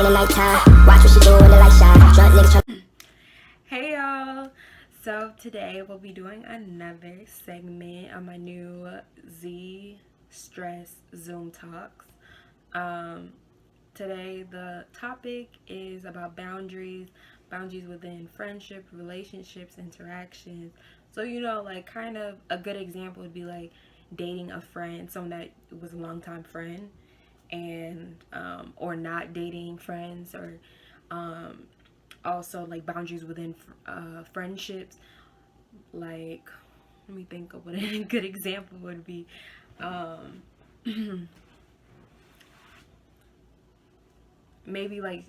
in the nighttime. Watch what she do when the light shine. Drunk niggas tryna. Hey y'all! So today we'll be doing another segment on my new Z Stress Zoom Talks. Um, Today the topic is about boundaries within friendship, relationships, interactions. So like kind of a good example would be like dating a friend, someone that was a longtime friend, and or not dating friends, or um, also like boundaries within friendships. Like, let me think of what a good example would be. Um, Maybe like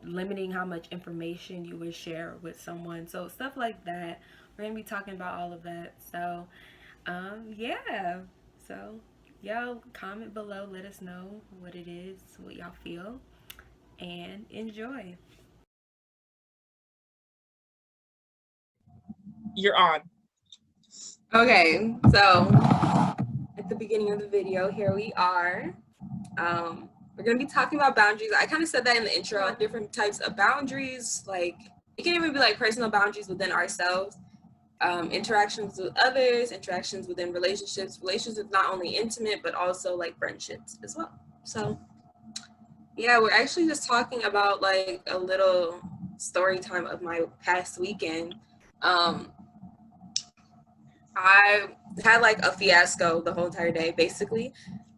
limiting how much information you would share with someone. So stuff like that. We're gonna be talking about all of that. So yeah. So y'all comment below, let us know what it is, what y'all feel, and enjoy. You're on. Okay, so at the beginning of the video, here we are. We're gonna be talking about boundaries. I kind of said that in the intro, different types of boundaries. Like it can even be like personal boundaries within ourselves, interactions with others, interactions within relationships not only intimate, but also like friendships as well. So yeah, we're actually just talking about like a little story time of my past weekend. I had like a fiasco the whole entire day, basically.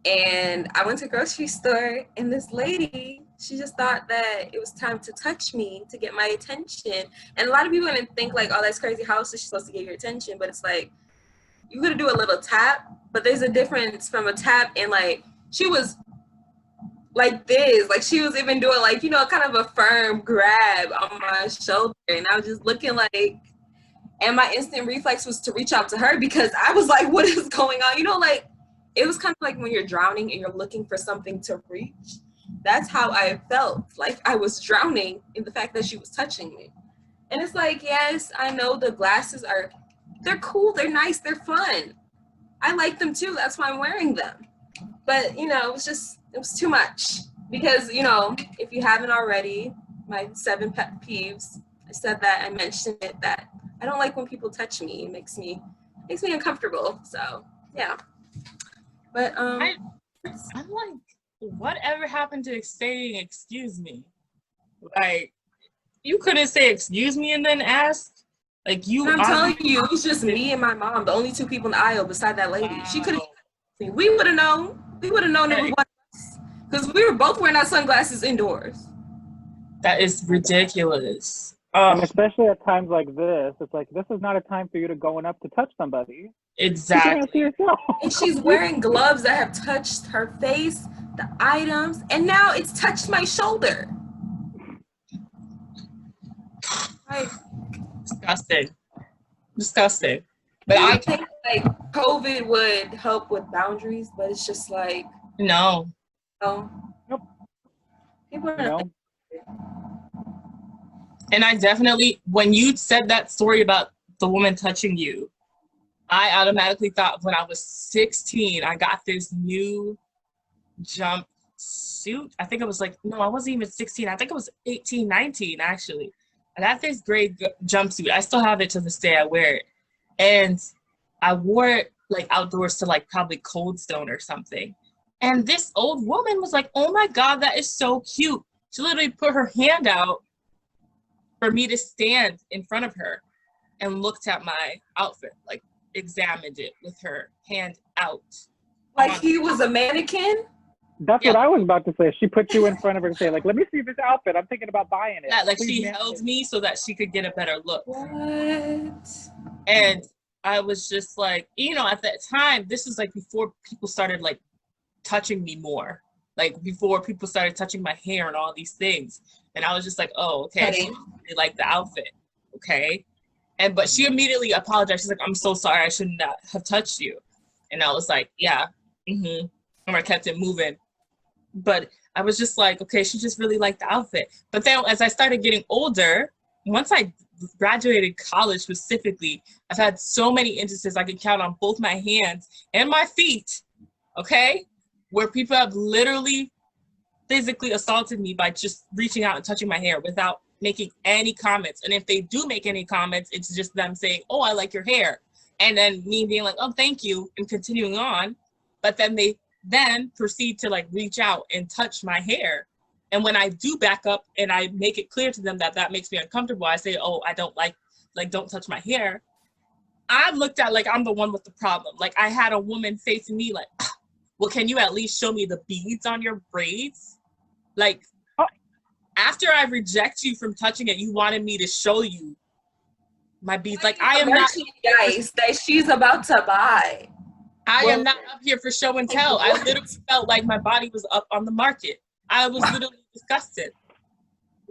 And I went to the grocery store, and this lady, she just thought that it was time to touch me to get my attention. And a lot of people are gonna think like, oh, that's crazy. How else is she supposed to get your attention? But it's like, you're gonna do a little tap, but there's a difference from a tap and like, she was like this, like she was even doing like, kind of a firm grab on my shoulder. And I was just looking like, and my instant reflex was to reach out to her because I was like, what is going on? Like it was kind of like when you're drowning and you're looking for something to reach. That's how I felt. Like I was drowning in the fact that she was touching me. And it's like, yes, I know the glasses they're cool, they're nice, they're fun. I like them too. That's why I'm wearing them. But, it was too much. Because, if you haven't already, my 7 pet peeves, I mentioned it, that I don't like when people touch me. It makes me uncomfortable. So yeah. But I'm like, whatever happened to saying excuse me? Like, you couldn't say excuse me and then ask? Like you I'm telling you, it was just me and my mom, the only 2 people in the aisle beside that lady. She could have, we would have known. We would have known it was one of us. Because we were both wearing our sunglasses indoors. That is ridiculous. And especially at times like this, it's like, this is not a time for you to going up to touch somebody. Exactly. Yourself. And she's wearing gloves that have touched her face, the items, and now it's touched my shoulder. Like, Disgusting. But I think like COVID would help with boundaries, but it's just like no. Nope. People are No. And I definitely, when you said that story about the woman touching you, I automatically thought when I was 16, I got this new jumpsuit. I think it was like, no, I wasn't even 16. I think it was 18, 19, actually. I got this gray jumpsuit. I still have it to this day. I wear it. And I wore it like outdoors to like probably Cold Stone or something. And this old woman was like, oh my God, that is so cute. She literally put her hand out for me to stand in front of her and looked at my outfit, like examined it with her hand out. Like he was a mannequin? That's what I was about to say. She put you in front of her and say, like, let me see this outfit. I'm thinking about buying it. Yeah, like she held me so that she could get a better look. What? And I was just like, at that time, this was like before people started like touching me more. Like before people started touching my hair and all these things. And I was just like, oh, okay, she really liked the outfit. Okay. But she immediately apologized. She's like, I'm so sorry, I should not have touched you. And I was like, yeah, and I kept it moving. But I was just like, okay, she just really liked the outfit. But then as I started getting older, once I graduated college specifically, I've had so many instances I can count on both my hands and my feet, okay, where people have literally physically assaulted me by just reaching out and touching my hair without making any comments. And if they do make any comments, it's just them saying, oh, I like your hair. And then me being like, oh, thank you, and continuing on. But then they then proceed to like reach out and touch my hair. And when I do back up and I make it clear to them that that makes me uncomfortable, I say, oh, I don't like don't touch my hair. I'm looked at like I'm the one with the problem. Like I had a woman say to me like, well, can you at least show me the beads on your braids? Like, after I reject you from touching it, you wanted me to show you my beads. Like I am not merchandise that she's about to buy. I am not up here for show and tell. I literally felt like my body was up on the market. I was literally disgusted.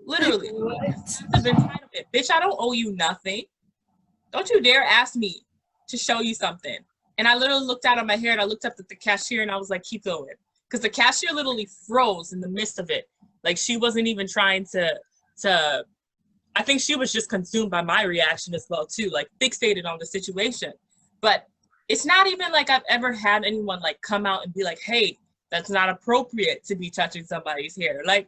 Literally. Bitch, I don't owe you nothing. Don't you dare ask me to show you something. And I literally looked out on my hair and I looked up at the cashier and I was like, keep going. Because the cashier literally froze in the midst of it. Like she wasn't even trying to I think she was just consumed by my reaction as well too, like fixated on the situation. But it's not even like I've ever had anyone like come out and be like, hey, that's not appropriate to be touching somebody's hair. Like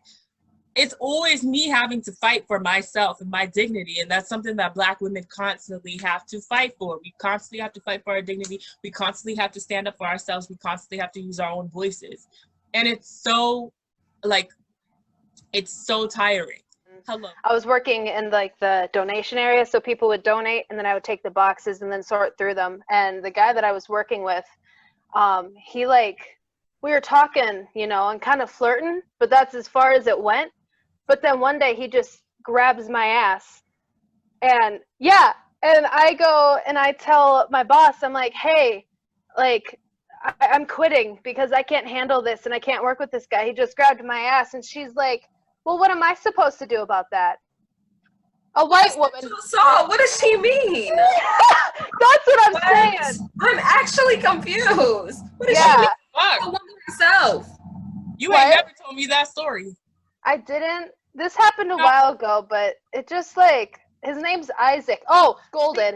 it's always me having to fight for myself and my dignity. And that's something that Black women constantly have to fight for. We constantly have to fight for our dignity. We constantly have to stand up for ourselves. We constantly have to use our own voices. And it's so like, it's so tiring. Hello. I was working in like the donation area, so people would donate and then I would take the boxes and then sort through them. And the guy that I was working with, he like, we were talking, you know, and kind of flirting, but that's as far as it went. But then one day he just grabs my ass and and I go and I tell my boss, I'm like, hey, like I'm quitting because I can't handle this and I can't work with this guy. He just grabbed my ass. And she's like, well, what am I supposed to do about that? A white woman. So what does she mean? That's what I'm saying. I'm actually confused. What does she mean? A woman herself. You ain't never told me that story. I didn't. This happened a while ago, but it just like, his name's Isaac. Oh, scolded.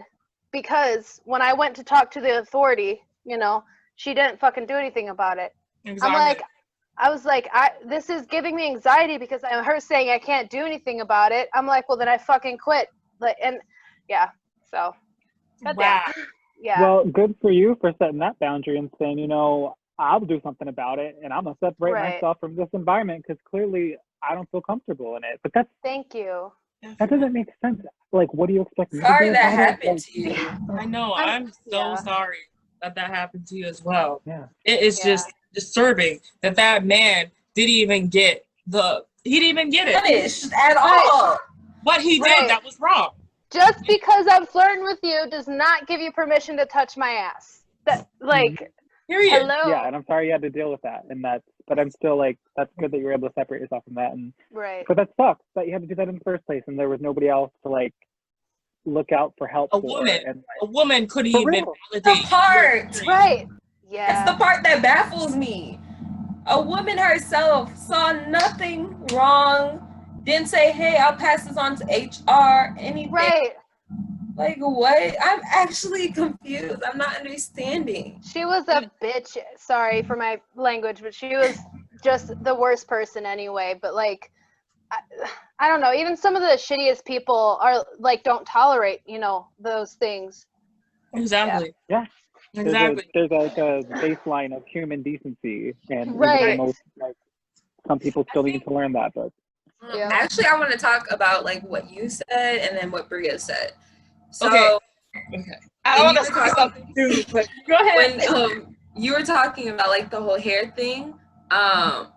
Because when I went to talk to the authority, you know, she didn't fucking do anything about it. Exactly. I was like, this is giving me anxiety because I'm her saying I can't do anything about it. I'm like, well, then I fucking quit. Like, and yeah, so. Wow. Yeah. Well, good for you for setting that boundary and saying, you know, I'll do something about it and I'm going to separate myself from this environment because clearly I don't feel comfortable in it. But that's. Thank you. That doesn't make sense. Like, what do you expect? Sorry that happened to you. I know. I'm so sorry that happened to you as well. Yeah. It is just disturbing that man didn't even get it punished at all. What he did that was wrong. Just because I'm flirting with you does not give you permission to touch my ass. That like, period. Hello. Yeah, and I'm sorry you had to deal with that, and but I'm still like, that's good that you were able to separate yourself from that, and but that sucks that you had to do that in the first place, and there was nobody else to like look out for help. A woman couldn't even validate the part, right? Yeah, that's the part that baffles me. A woman herself saw nothing wrong, didn't say, hey, I'll pass this on to HR, anything. Right. Like, what? I'm actually confused. I'm not understanding. She was a bitch. Sorry for my language, but she was just the worst person anyway. But, like, I don't know. Even some of the shittiest people are, like, don't tolerate, you know, those things. Exactly. Yeah. Exactly. There's like a baseline of human decency, and right. Some people still need to learn that. But actually, I want to talk about like what you said and then what Bria said. So, okay. I want to say something too, but go ahead. When you were talking about like the whole hair thing, quite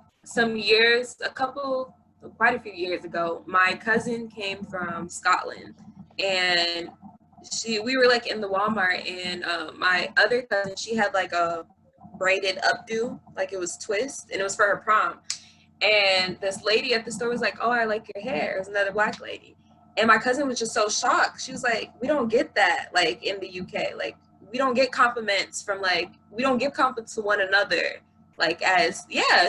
a few years ago, my cousin came from Scotland, and we were like in the Walmart, and my other cousin, she had like a braided updo, like it was twist, and it was for her prom. And this lady at the store was like, oh, I like your hair. It was another Black lady. And my cousin was just so shocked. She was like, we don't get that, like, in the UK. Like, we don't get compliments from, like, we don't give compliments to one another. Like,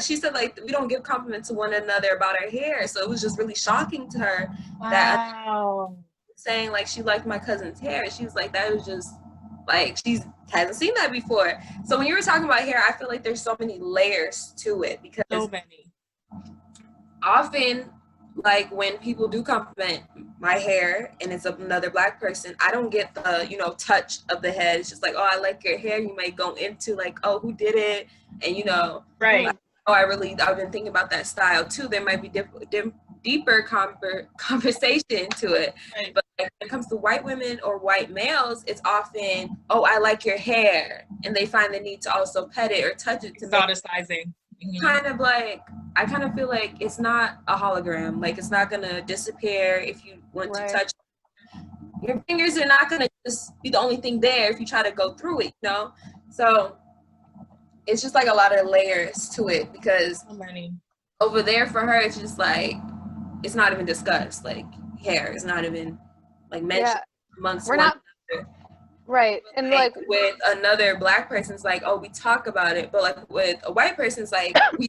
she said, like, we don't give compliments to one another about our hair. So it was just really shocking to her that saying, like, she liked my cousin's hair. She was like, that was just, like, she hasn't seen that before. So when you were talking about hair, I feel like there's so many layers to it because so many. often, like when people do compliment my hair and it's another Black person, I don't get the, you know, touch of the head. It's just like, oh, I like your hair. You might go into like, oh, who did it? And, you know, Right. like, oh, I've been thinking about that style too. There might be deeper conversation to it. Right. But like, when it comes to white women or white males, it's often, oh, I like your hair. And they find the need to also pet it or touch it to make Exoticizing. kind of like, I kind of feel like it's not a hologram. Like, it's not gonna disappear if you want to touch. Your fingers are not gonna just be the only thing there if you try to go through it, you know? So it's just like a lot of layers to it, because over there for her, it's just like, it's not even discussed. Like, hair is not even like mentioned amongst one another. Right. And like with another Black person, it's like, oh, we talk about it. But like with a white person, it's like, we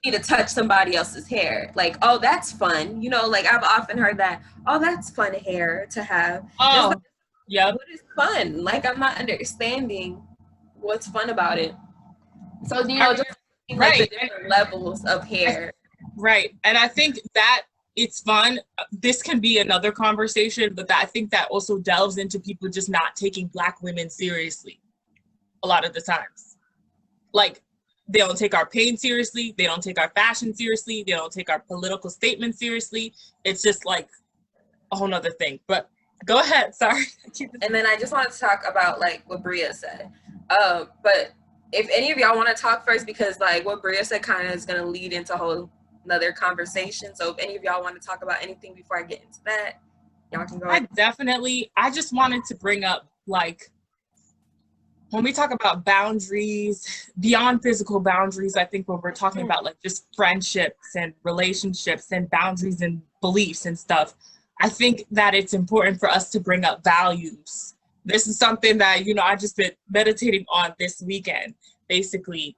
need to touch somebody else's hair. Like, oh, that's fun. You know, like I've often heard that, oh, that's fun hair to have. Oh, like, yeah. What is fun? Like, I'm not understanding what's fun about it. So, you know, just like the different levels of hair. Right. And I think that it's fun. This can be another conversation, but I think that also delves into people just not taking Black women seriously a lot of the times. Like, they don't take our pain seriously. They don't take our fashion seriously. They don't take our political statements seriously. It's just like a whole nother thing. But go ahead. Sorry. And then I just wanted to talk about like what Bria said. But if any of y'all want to talk first, because like what Bria said kind of is going to lead into a whole another conversation. So if any of y'all want to talk about anything before I get into that, y'all can go ahead. I just wanted to bring up, like, when we talk about boundaries, beyond physical boundaries, I think when we're talking about like just friendships and relationships and boundaries and beliefs and stuff, I think that it's important for us to bring up values. This is something that, you know, I just been meditating on this weekend. Basically,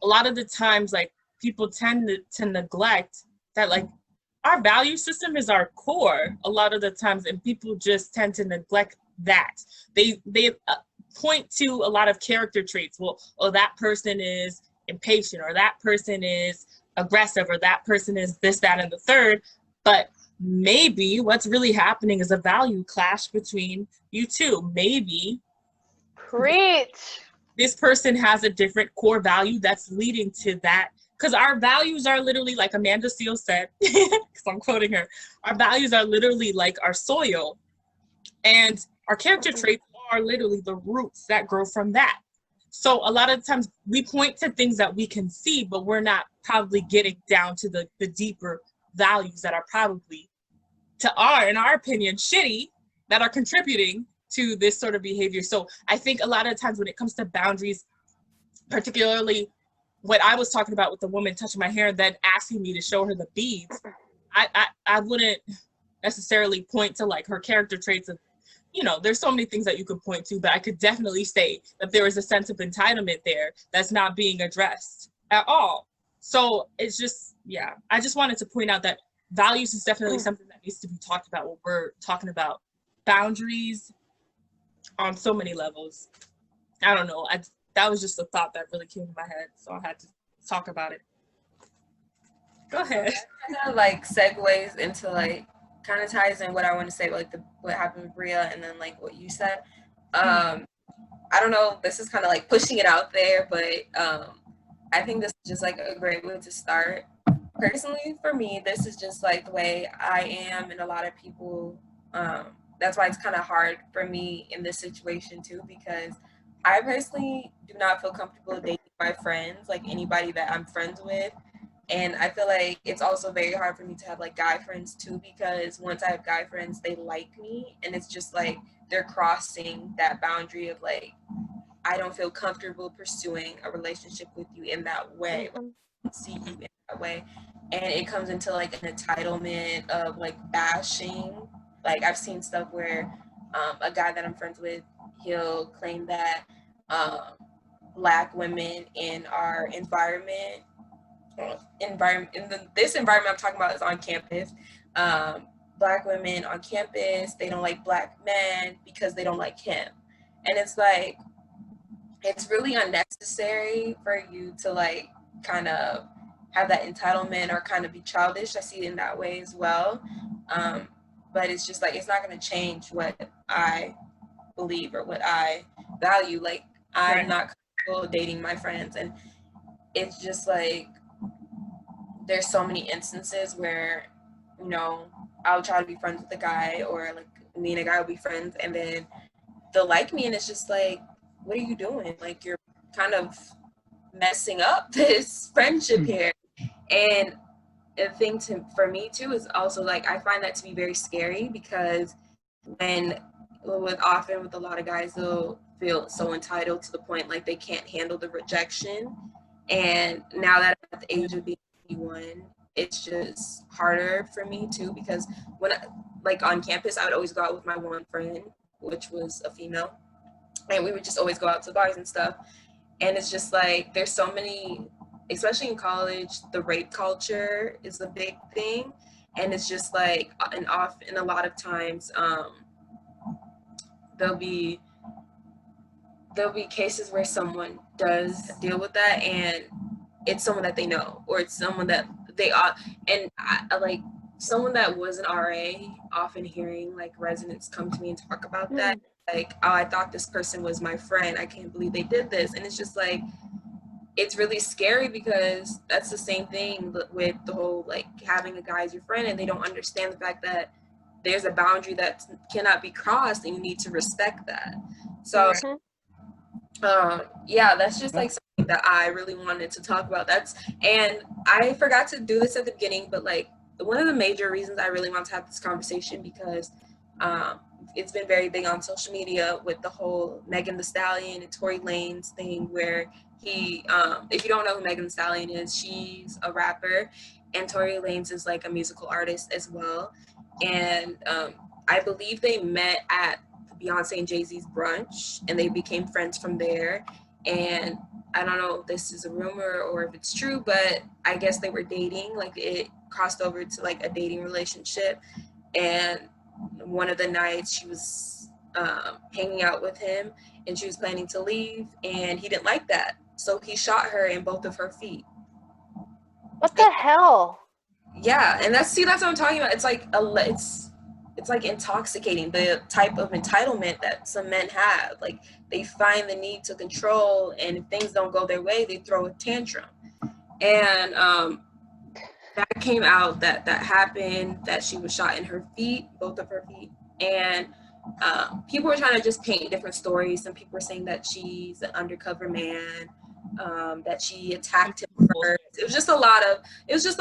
a lot of the times, like, people tend to neglect that, like, our value system is our core a lot of the times, and people just tend to neglect that. They point to a lot of character traits. Well, oh, that person is impatient, or that person is aggressive, or that person is this, that, and the third. But maybe what's really happening is a value clash between you two. Maybe this person has a different core value that's leading to that. Because our values are literally, like Amanda Seale said, because I'm quoting her, our values are literally like our soil. And our character traits are literally the roots that grow from that. So a lot of times we point to things that we can see, but we're not probably getting down to the deeper values that are probably, in our opinion, shitty, that are contributing to this sort of behavior. So I think a lot of times when it comes to boundaries, particularly what I was talking about with the woman touching my hair and then asking me to show her the beads, I wouldn't necessarily point to like her character traits of, you know, there's so many things that you could point to, but I could definitely say that there is a sense of entitlement there that's not being addressed at all. So it's just, yeah, I just wanted to point out that values is definitely something that needs to be talked about when we're talking about boundaries on so many levels. I don't know. That was just a thought that really came to my head, so I had to talk about it. Go ahead. Kind of like segues into like, kind of ties in what I want to say, like what happened with Bria and then like what you said. I don't know, this is kind of like pushing it out there, but I think this is just like a great way to start. Personally, for me, this is just like the way I am, and a lot of people, that's why it's kind of hard for me in this situation too, because I personally do not feel comfortable dating my friends, like anybody that I'm friends with. And I feel like it's also very hard for me to have like guy friends too, because once I have guy friends, they like me, and it's just like they're crossing that boundary of like, I don't feel comfortable pursuing a relationship with you in that way. I don't see you in that way. And it comes into like an entitlement of like bashing. Like I've seen stuff where a guy that I'm friends with, he'll claim that Black women in our environment, this environment I'm talking about is on campus. Black women on campus, they don't like Black men because they don't like him. And it's like, it's really unnecessary for you to like kind of have that entitlement or kind of be childish. I see it in that way as well. But it's just like, it's not going to change what I believe or what I value. Like, I'm not comfortable dating my friends, and it's just like, there's so many instances where, you know, I'll try to be friends with a guy, or like me and a guy will be friends, and then they'll like me, and it's just like, what are you doing? Like, you're kind of messing up this friendship here. And the thing for me too is also like, I find that to be very scary, because often with a lot of guys, they'll feel so entitled to the point like they can't handle the rejection. And now that I'm at the age of being 21, it's just harder for me too, because like on campus, I would always go out with my one friend, which was a female, and we would just always go out to bars and stuff. And it's just like, there's so many, especially in college, the rape culture is a big thing. And it's just like, and a lot of times, there'll be cases where someone does deal with that, and it's someone that they know, or it's someone that they are. And I like someone that was an RA, often hearing like residents come to me and talk about that. Like, oh, I thought this person was my friend. I can't believe they did this. And it's just like, it's really scary, because that's the same thing with the whole, like, having a guy as your friend, and they don't understand the fact that there's a boundary that cannot be crossed, and you need to respect that. So, yeah, that's just like something that I really wanted to talk about. And I forgot to do this at the beginning, but like, one of the major reasons I really want to have this conversation, because it's been very big on social media with the whole Megan Thee Stallion and Tory Lanez thing, where he, if you don't know who Megan Thee Stallion is, she's a rapper, and Tory Lanez is like a musical artist as well. And I believe they met at Beyonce and Jay-Z's brunch, and they became friends from there. And I don't know if this is a rumor or if it's true, but I guess they were dating, like it crossed over to like a dating relationship. And one of the nights she was hanging out with him, and she was planning to leave, and he didn't like that. So he shot her in both of her feet. What the hell? Yeah, and that's what I'm talking about. It's like it's like intoxicating, the type of entitlement that some men have. Like, they find the need to control, and if things don't go their way, they throw a tantrum. And that came out, that happened, that she was shot in her feet, both of her feet. And people were trying to just paint different stories. Some people were saying that she's an undercover man, that she attacked him first. It was just a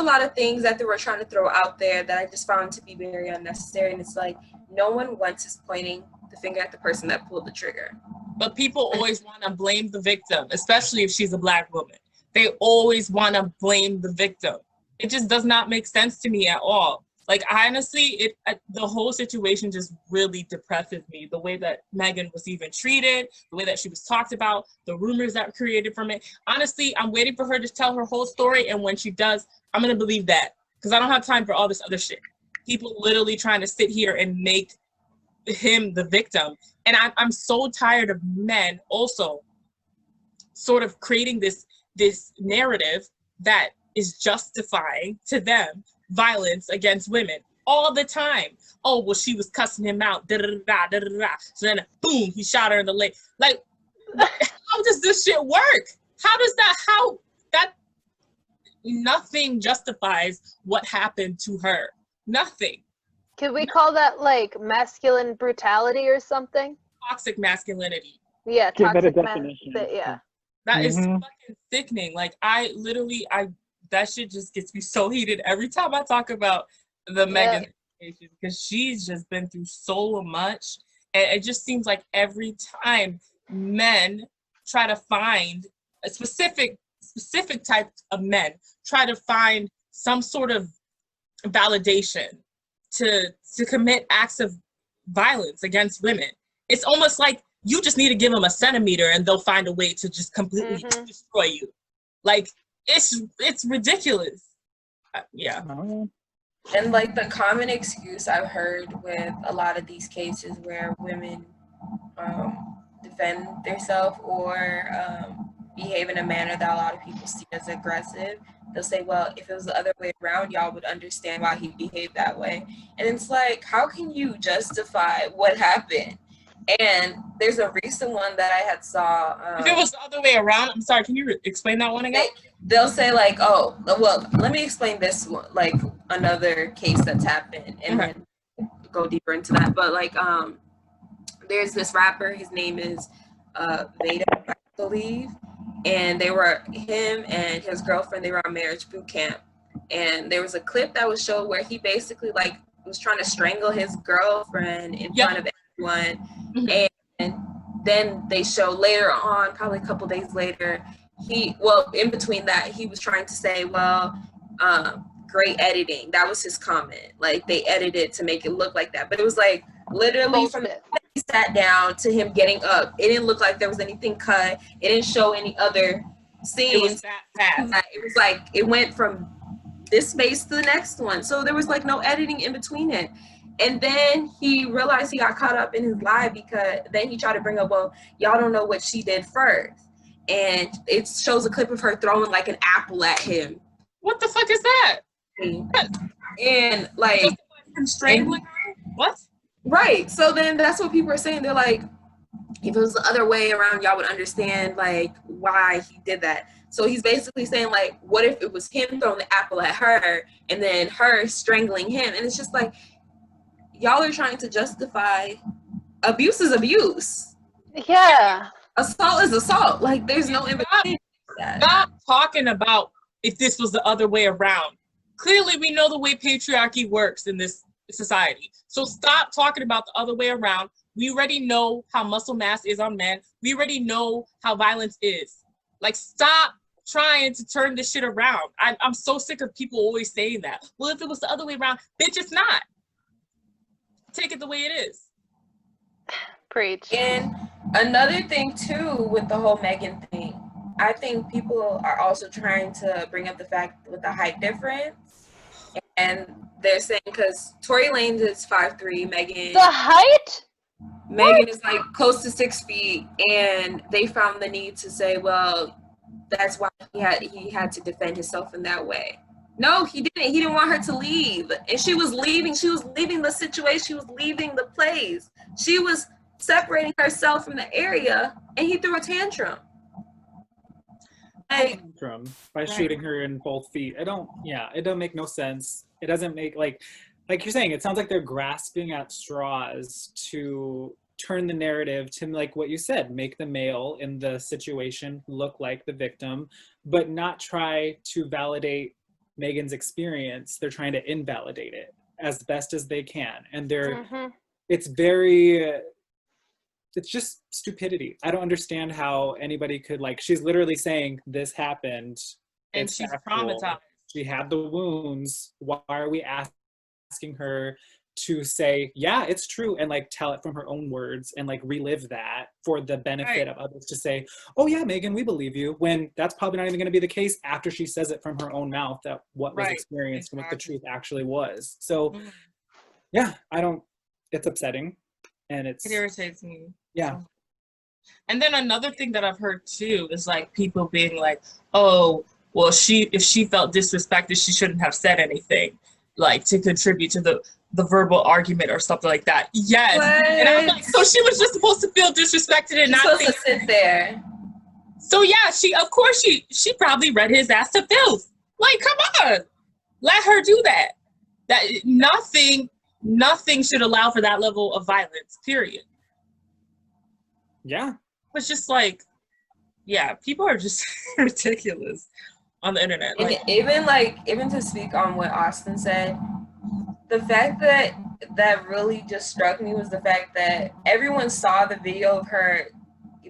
lot of things that they were trying to throw out there that I just found to be very unnecessary. And it's like, no one once is pointing the finger at the person that pulled the trigger. But people always want to blame the victim, especially if she's a Black woman. They always want to blame the victim. It just does not make sense to me at all. Like, honestly, the whole situation just really depresses me. The way that Megan was even treated, the way that she was talked about, the rumors that were created from it. Honestly, I'm waiting for her to tell her whole story, and when she does, I'm going to believe that, because I don't have time for all this other shit. People literally trying to sit here and make him the victim. And I'm so tired of men also sort of creating this narrative that is justifying to them violence against women all the time. Oh, well, she was cussing him out, so then boom, he shot her in the leg. Like, how does this shit work? Nothing justifies what happened to her. Nothing. Could we call that like masculine brutality or something? Toxic masculinity. Yeah, Give it a toxic definition. yeah. That is fucking sickening. Like, that shit just gets me so heated every time I talk about the Megan situation, because she's just been through so much. And it just seems like every time men try to find a specific type of men try to find some sort of validation to commit acts of violence against women. It's almost like you just need to give them a centimeter and they'll find a way to just completely destroy you. Like, it's ridiculous. Yeah. And like, the common excuse I've heard with a lot of these cases where women defend themselves or behave in a manner that a lot of people see as aggressive. They'll say, well, if it was the other way around, y'all would understand why he behaved that way. And it's like, how can you justify what happened? And there's a recent one that I had saw. If it was the other way around, I'm sorry, can you explain that one again? They'll say like, oh, well, let me explain this one, like another case that's happened, and then go deeper into that. But like, there's this rapper, his name is Veda, I believe, and him and his girlfriend, they were on marriage boot camp, and there was a clip that was showed where he basically like was trying to strangle his girlfriend in front of everyone. And then they show later on, probably a couple days later, in between that, he was trying to say, well, great editing. That was his comment. Like, they edited to make it look like that. But it was like, literally from the time he sat down to him getting up, it didn't look like there was anything cut. It didn't show any other scenes. It was that fast. It was like, it went from this space to the next one. So there was like no editing in between it. And then he realized he got caught up in his lie, because then he tried to bring up, well, y'all don't know what she did first. And it shows a clip of her throwing like an apple at him. What the fuck is that? And like, strangling her? What? Right. So then that's what people are saying. They're like, if it was the other way around, y'all would understand like why he did that. So he's basically saying like, what if it was him throwing the apple at her and then her strangling him? And it's just like, y'all are trying to justify abuse is abuse. Yeah. Assault is assault. Like, there's no in between. Stop talking about if this was the other way around. Clearly, we know the way patriarchy works in this society. So stop talking about the other way around. We already know how muscle mass is on men. We already know how violence is. Like, stop trying to turn this shit around. I'm so sick of people always saying that. Well, if it was the other way around, bitch, it's not. Take it the way it is. Preach. And another thing too with the whole Megan thing, I think people are also trying to bring up the fact with the height difference, and they're saying because Tory Lanez is 5'3", Megan. The height? Megan is like close to 6 feet, and they found the need to say, well, that's why he had to defend himself in that way. No, he didn't. He didn't want her to leave. And she was leaving. She was leaving the situation. She was leaving the place. She was separating herself from the area, and he threw a tantrum. By shooting her in both feet. It don't make no sense. It doesn't make, like you're saying, it sounds like they're grasping at straws to turn the narrative to, like what you said, make the male in the situation look like the victim, but not try to validate Megan's experience. They're trying to invalidate it as best as they can. And it's just stupidity. I don't understand how anybody could, like, she's literally saying this happened. And she's traumatized. She had the wounds. Why are we asking her to say, yeah, it's true, and like tell it from her own words and like relive that for the benefit of others to say, oh yeah, Megan, we believe you, when that's probably not even going to be the case after she says it from her own mouth, that what was experienced and what the truth actually was. So yeah, it's upsetting, and it irritates me. Yeah. And then another thing that I've heard too is like people being like, oh, well, if she felt disrespected, she shouldn't have said anything, like to contribute to the verbal argument or something like that. Yes. What? And I'm like, so she was just supposed to feel disrespected and not supposed to sit there. So yeah, she probably read his ass to filth. Like, come on, let her do that. That nothing should allow for that level of violence, period. Yeah. It's just like, yeah, people are just ridiculous on the internet. And even to speak on what Austin said, the fact that really just struck me was the fact that everyone saw the video of her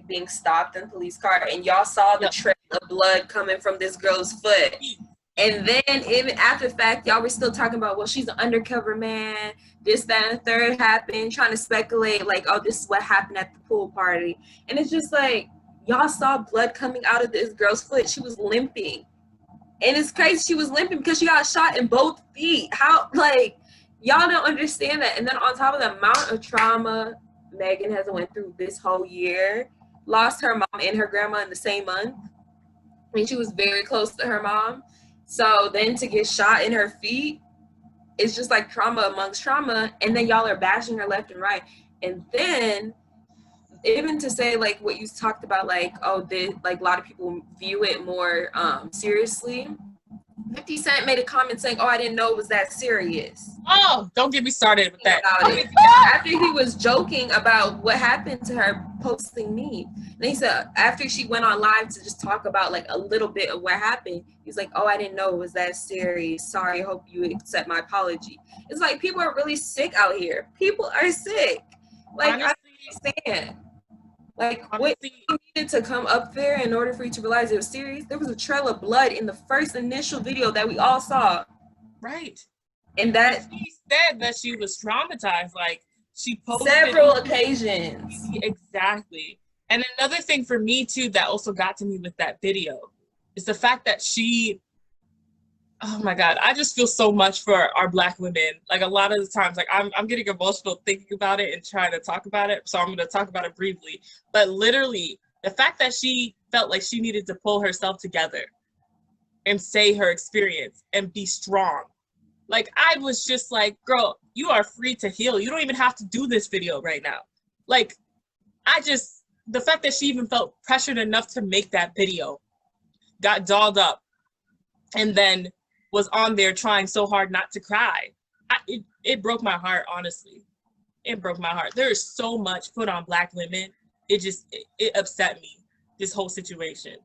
being stopped in the police car, and y'all saw the trail of blood coming from this girl's foot. And then even after the fact, y'all were still talking about, well, she's an undercover man, this, that, and the third happened, trying to speculate like, oh, this is what happened at the pool party. And it's just like, y'all saw blood coming out of this girl's foot. She was limping. And it's crazy she was limping because she got shot in both feet. How, like, y'all don't understand that. And then on top of the amount of trauma Megan has went through this whole year, lost her mom and her grandma in the same month. I mean, she was very close to her mom. So then to get shot in her feet, it's just like trauma amongst trauma. And then y'all are bashing her left and right. And then even to say like what you talked about, like, oh, like a lot of people view it more seriously. 50 Cent made a comment saying, oh, I didn't know it was that serious. Oh, don't get me started with that. After he was joking about what happened to her posting me. And he said, after she went on live to just talk about like a little bit of what happened, he's like, oh, I didn't know it was that serious. Sorry, hope you accept my apology. It's like, people are really sick out here. People are sick. Like, honestly, I understand. Like, honestly, what needed to come up there in order for you to realize it was serious? There was a trail of blood in the first initial video that we all saw. Right. And that she said that she was traumatized. Like, she posted several occasions. Exactly. And another thing for me too that also got to me with that video is the fact that she, oh my God, I just feel so much for our Black women. Like, a lot of the times, like, I'm getting emotional thinking about it and trying to talk about it. So I'm going to talk about it briefly. But literally, the fact that she felt like she needed to pull herself together and say her experience and be strong. Like, I was just like, girl, you are free to heal. You don't even have to do this video right now. Like, the fact that she even felt pressured enough to make that video, got dolled up, and then was on there trying so hard not to cry. It broke my heart, honestly. It broke my heart. There is so much put on Black women. It upset me, this whole situation.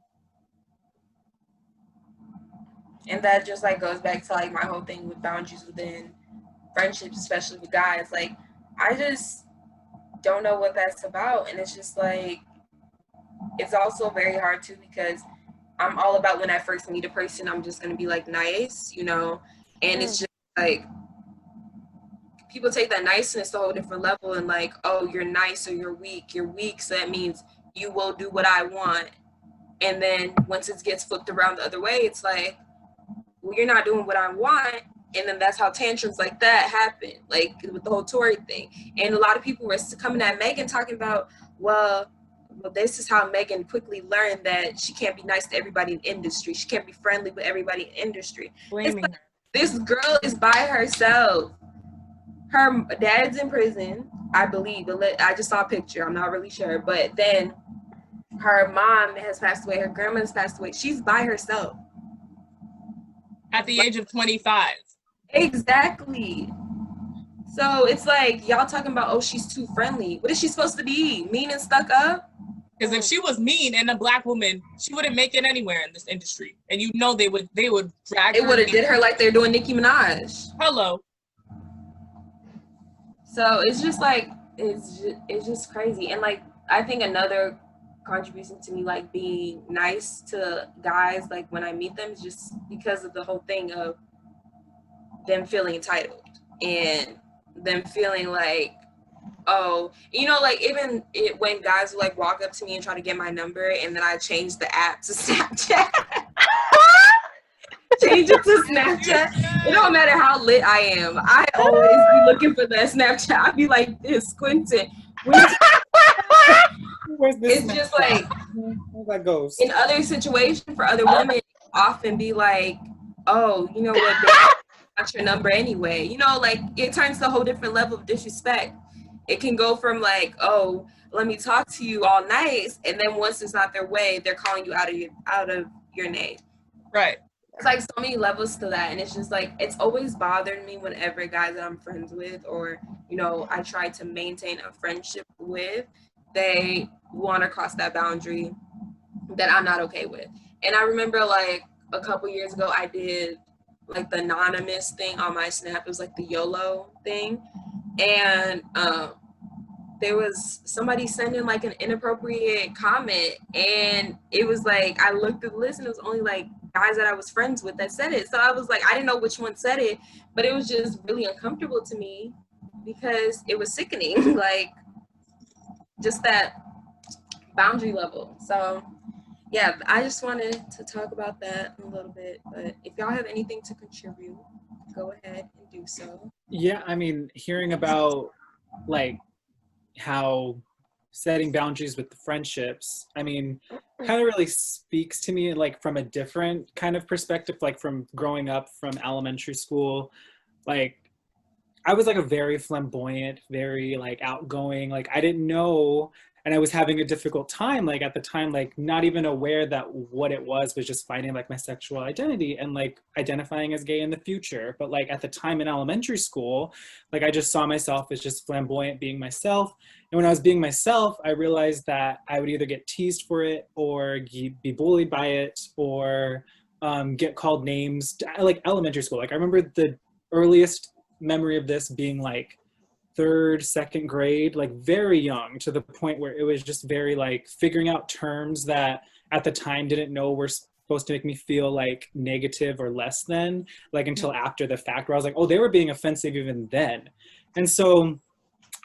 And that just like goes back to like my whole thing with boundaries within friendships, especially with guys. Like, I just don't know what that's about. And it's just like, it's also very hard too, because I'm all about when I first meet a person, I'm just going to be like nice, you know? And it's just like, people take that niceness to a whole different level and like, oh, you're nice or you're weak. You're weak, so that means you will do what I want. And then once it gets flipped around the other way, it's like, well, you're not doing what I want. And then that's how tantrums like that happen, like with the whole Tory thing. And a lot of people were coming at Megan talking about, well, this is how Megan quickly learned that she can't be nice to everybody in industry. She can't be friendly with everybody in industry. Blaming her. This girl is by herself. Her dad's in prison, I believe. I just saw a picture. I'm not really sure. But then her mom has passed away. Her grandma has passed away. She's by herself. At the age of 25. Exactly. So it's like, y'all talking about, oh, she's too friendly. What is she supposed to be? Mean and stuck up? Because if she was mean and a Black woman, she wouldn't make it anywhere in this industry. And you know they would drag her. They would have did her like they're doing Nicki Minaj. Hello. So it's just like, it's just crazy. And like, I think another contribution to me like being nice to guys like when I meet them is just because of the whole thing of them feeling entitled and them feeling like, oh, you know, like even when guys would like walk up to me and try to get my number and then I changed the app to Snapchat. Change it to Snapchat. It don't matter how lit I am. I always be looking for that Snapchat. I'd be like this, squinting. It's just like, how that goes. In other situations for other women, often be like, oh, you know what, babe, got your number anyway. You know, like it turns to a whole different level of disrespect. It can go from like, oh, let me talk to you all nice, and then once it's not their way, they're calling you out of your name. Right. It's like so many levels to that, and it's just like, it's always bothered me whenever guys that I'm friends with or, you know, I try to maintain a friendship with, they want to cross that boundary that I'm not okay with. And I remember like a couple years ago, I did like the anonymous thing on my Snap. It was like the YOLO thing. And there was somebody sending like an inappropriate comment, and it was like, I looked at the list and it was only like guys that I was friends with that said it. So I was like, I didn't know which one said it, but it was just really uncomfortable to me because it was sickening. Like just that boundary level. So yeah, I just wanted to talk about that a little bit, but if y'all have anything to contribute, go ahead and do so. Yeah, I mean, hearing about like how setting boundaries with the friendships, I mean, kind of really speaks to me like from a different kind of perspective, like from growing up from elementary school. Like I was like a very flamboyant, very like outgoing, like I didn't know, and I was having a difficult time like at the time, like not even aware that what it was just finding like my sexual identity and like identifying as gay in the future. But like at the time in elementary school, like I just saw myself as just flamboyant being myself. And when I was being myself, I realized that I would either get teased for it or be bullied by it or get called names. Like elementary school, like I remember the earliest memory of this being like third, second grade, like very young, to the point where it was just very like figuring out terms that at the time didn't know were supposed to make me feel like negative or less than, like until after the fact, where I was like, oh, they were being offensive even then. And so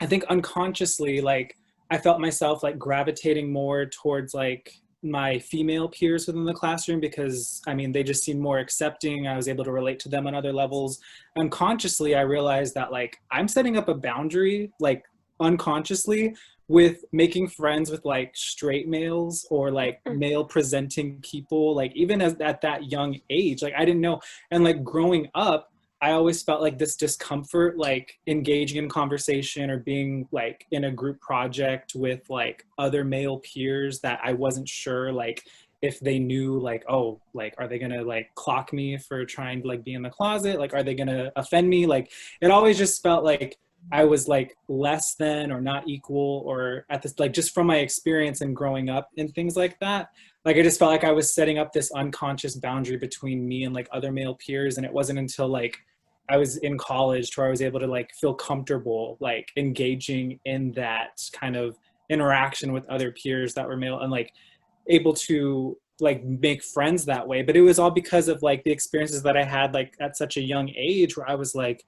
I think unconsciously, like I felt myself like gravitating more towards like my female peers within the classroom, because I mean, they just seemed more accepting. I was able to relate to them on other levels. Unconsciously, I realized that like I'm setting up a boundary, like unconsciously, with making friends with like straight males or like male presenting people, like even at that young age. Like I didn't know. And like growing up, I always felt like this discomfort, like engaging in conversation or being like in a group project with like other male peers that I wasn't sure like if they knew like, oh, like, are they gonna like clock me for trying to like be in the closet? Like, are they gonna offend me? Like, it always just felt like I was like less than or not equal, or at this, like just from my experience and growing up and things like that. Like I just felt like I was setting up this unconscious boundary between me and like other male peers. And it wasn't until like I was in college to where I was able to like feel comfortable like engaging in that kind of interaction with other peers that were male, and like able to like make friends that way. But it was all because of like the experiences that I had like at such a young age, where I was like,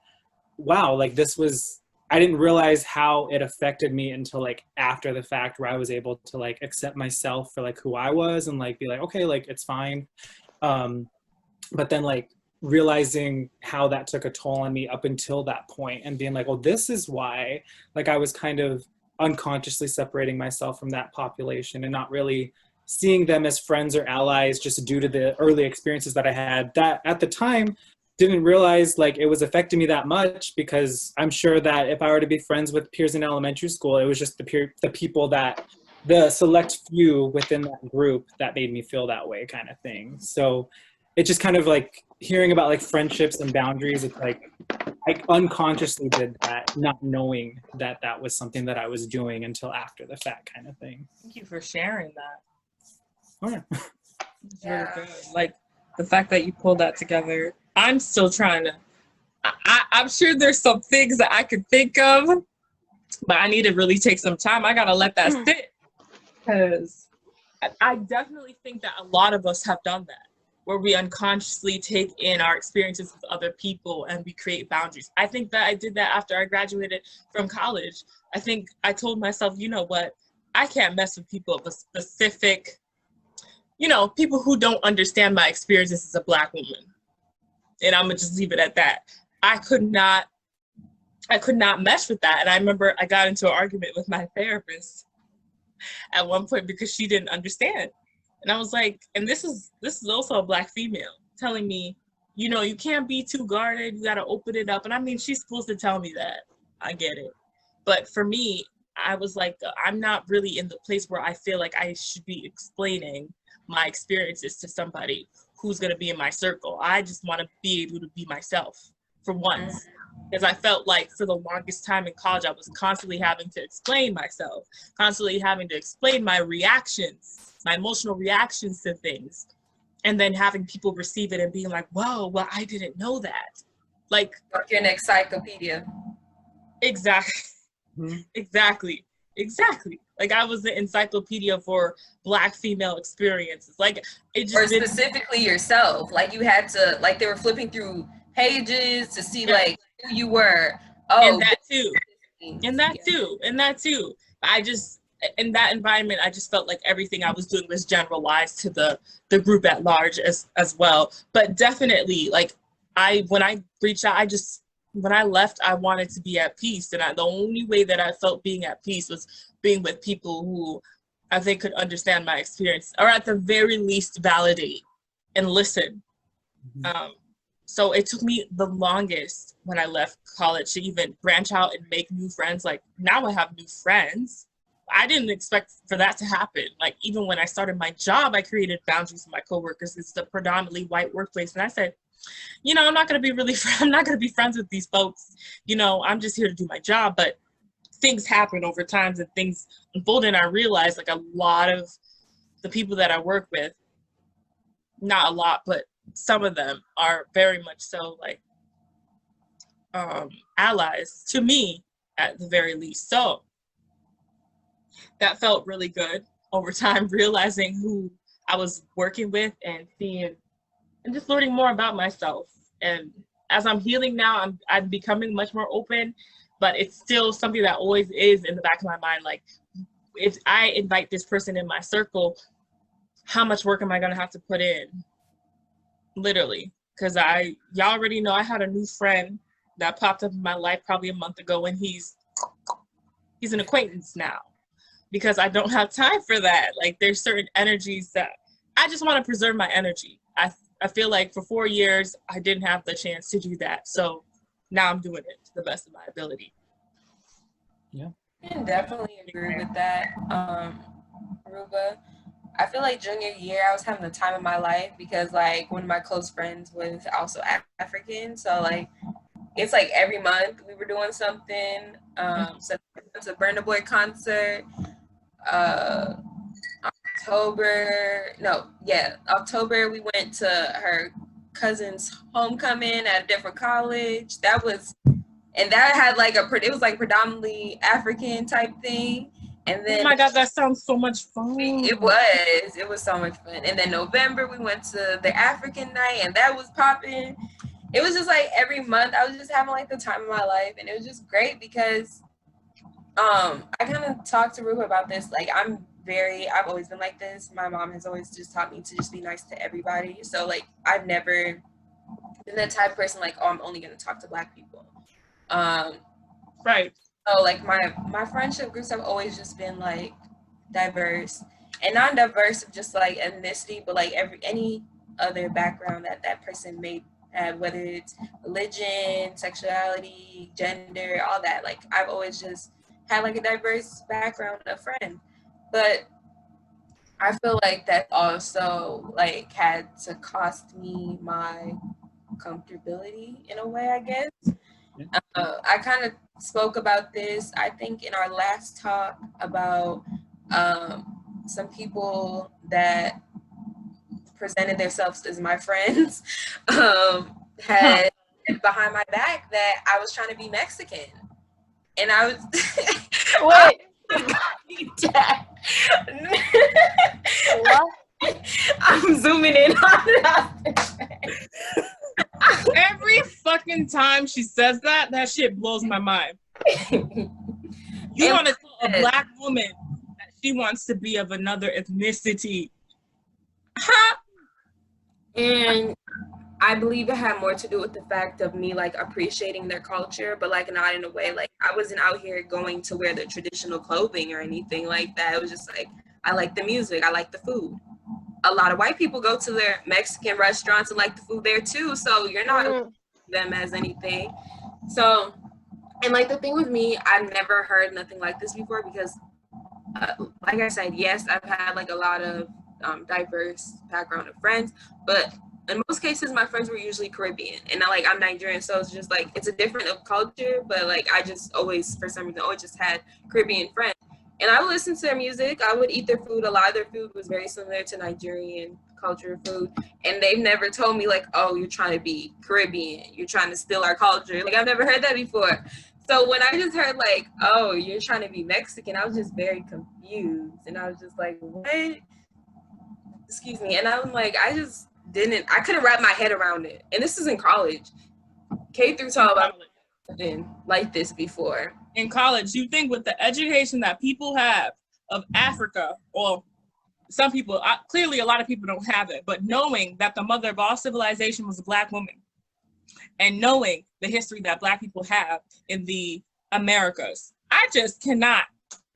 wow, like this was, I didn't realize how it affected me until like after the fact, where I was able to like accept myself for like who I was and like be like, okay, like it's fine. But then like realizing how that took a toll on me up until that point, and being like, oh, this is why like I was kind of unconsciously separating myself from that population and not really seeing them as friends or allies, just due to the early experiences that I had that at the time didn't realize like it was affecting me that much. Because I'm sure that if I were to be friends with peers in elementary school, it was just the people that, the select few within that group that made me feel that way, kind of thing. So it just kind of like hearing about like friendships and boundaries, it's like I unconsciously did that, not knowing that that was something that I was doing until after the fact, kind of thing. Thank you for sharing that. Oh, yeah. It's really good. Like the fact that you pulled that together. I'm still trying to, I'm sure there's some things that I could think of, but I need to really take some time. I gotta let that sit, because I definitely think that a lot of us have done that, where we unconsciously take in our experiences with other people and we create boundaries. I think that I did that after I graduated from college. I think I told myself, you know what, I can't mess with people of a specific, you know, people who don't understand my experiences as a Black woman. And I'm gonna just leave it at that. I could not mesh with that. And I remember I got into an argument with my therapist at one point because she didn't understand. And I was like, and this is also a Black female telling me, you know, you can't be too guarded, you gotta open it up. And I mean, she's supposed to tell me that. I get it. But for me, I was like, I'm not really in the place where I feel like I should be explaining my experiences to somebody who's gonna be in my circle. I just wanna be able to be myself for once. Because I felt like for the longest time in college, I was constantly having to explain myself, constantly having to explain my reactions, my emotional reactions to things, and then having people receive it and being like, whoa, well, I didn't know that. Like you're an encyclopedia. Exactly. Mm-hmm. Exactly. Like I was the encyclopedia for Black female experiences. Like it just or specifically yourself. Like you had to, like they were flipping through pages to see like who you were. Oh, and that too. I just, in that environment, I just felt like everything I was doing was generalized to the group at large as well. But definitely, like when I reached out, when I left, I wanted to be at peace. And the only way that I felt being at peace was being with people who as they could understand my experience, or at the very least validate and listen. So it took me the longest when I left college to even branch out and make new friends. Like, now I have new friends. I didn't expect for that to happen. Like, even when I started my job, I created boundaries with my coworkers. It's a predominantly white workplace. And I said, you know, I'm not going to be friends with these folks. You know, I'm just here to do my job. But things happen over time and things unfold. And I realized, like, a lot of the people that I work with, not a lot, but some of them are very much so, like, allies to me at the very least. So that felt really good over time, realizing who I was working with and seeing and just learning more about myself. And as I'm healing now, I'm becoming much more open, but it's still something that always is in the back of my mind. Like, if I invite this person in my circle, how much work am I going to have to put in? Literally. Because y'all already know I had a new friend that popped up in my life probably a month ago, and he's an acquaintance now because I don't have time for that. Like, there's certain energies that I just want to preserve my energy. I feel like for 4 years, I didn't have the chance to do that. So now I'm doing it to the best of my ability. Yeah. I can definitely agree with that, Ruba. I feel like junior year, I was having the time of my life because, like, one of my close friends was also African. So, like, it's like every month we were doing something. So it's a Burna Boy concert. October we went to her cousin's homecoming at a different college. That had like it was like predominantly African type thing. And then, oh my God, that sounds so much fun. It was so much fun. And then November we went to the African night, and that was popping. It was just like every month I was just having like the time of my life, and it was just great because I kind of talked to Ruba about this. Like, I've always been like this. My mom has always just taught me to just be nice to everybody. So, like, I've never been that type of person, like, oh, I'm only going to talk to Black people. Right. So, like, my friendship groups have always just been, like, diverse. And not diverse of just, like, ethnicity, but, like, any other background that person may have, whether it's religion, sexuality, gender, all that. Like, I've always just had, like, a diverse background of friends. But I feel like that also, like, had to cost me my comfortability in a way, I guess. I kind of spoke about this, I think, in our last talk about some people that presented themselves as my friends had behind my back that I was trying to be Mexican. And I was... Wait. What? I'm zooming in on it. Every fucking time she says that shit blows my mind. You want to tell a Black woman that she wants to be of another ethnicity. Huh? And I believe it had more to do with the fact of me, like, appreciating their culture, but, like, not in a way, like, I wasn't out here going to wear the traditional clothing or anything like that. It was just, like, I like the music, I like the food. A lot of white people go to their Mexican restaurants and like the food there, too, so you're not them as anything. So, and, like, the thing with me, I've never heard nothing like this before because, like I said, yes, I've had, like, a lot of diverse background of friends, but in most cases, my friends were usually Caribbean, and I'm Nigerian, so it's just, like, it's a different culture, but, like, I just always, for some reason, always just had Caribbean friends, and I would listen to their music, I would eat their food. A lot of their food was very similar to Nigerian culture food, and they've never told me, like, oh, you're trying to be Caribbean, you're trying to steal our culture. Like, I've never heard that before. So when I just heard, like, oh, you're trying to be Mexican, I was just very confused, and I was just like, what? Excuse me. And I'm like, I couldn't wrap my head around it. And this is in college. K through 12, I've been like this before. In college, you think with the education that people have of Africa, or some people, clearly a lot of people don't have it, but knowing that the mother of all civilization was a Black woman, and knowing the history that Black people have in the Americas, I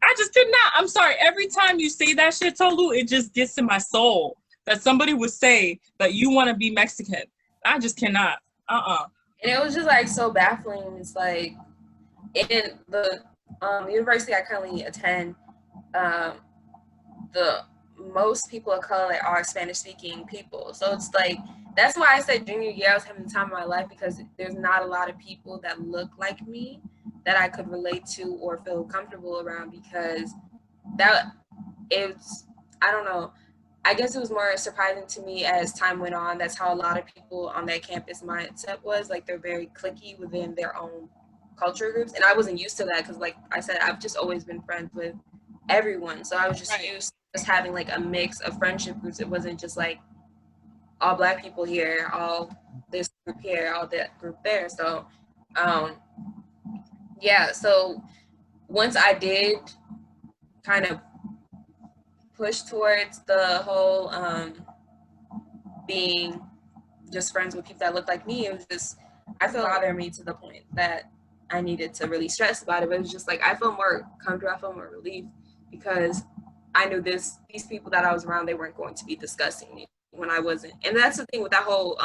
I just could not. I'm sorry. Every time you say that shit, Tolu, it just gets to my soul that somebody would say that you want to be Mexican. I just cannot. And it was just like so baffling. It's like in the university I currently attend, the most people of color are Spanish speaking people. So it's like, that's why I said junior year I was having the time of my life, because there's not a lot of people that look like me that I could relate to or feel comfortable around, because that it's, I don't know, I guess it was more surprising to me as time went on. That's how a lot of people on that campus mindset was. Like, they're very cliquey within their own culture groups. And I wasn't used to that because, like I said, I've just always been friends with everyone. So I was just used to just having like a mix of friendship groups. It wasn't just like all Black people here, all this group here, all that group there. So, yeah. So once I did kind of push towards the whole being just friends with people that look like me, it was just, I felt bothered me to the point that I needed to really stress about it. But it was just like, I felt more comfortable, I felt more relief, because I knew these people that I was around, they weren't going to be discussing me when I wasn't. And that's the thing with that whole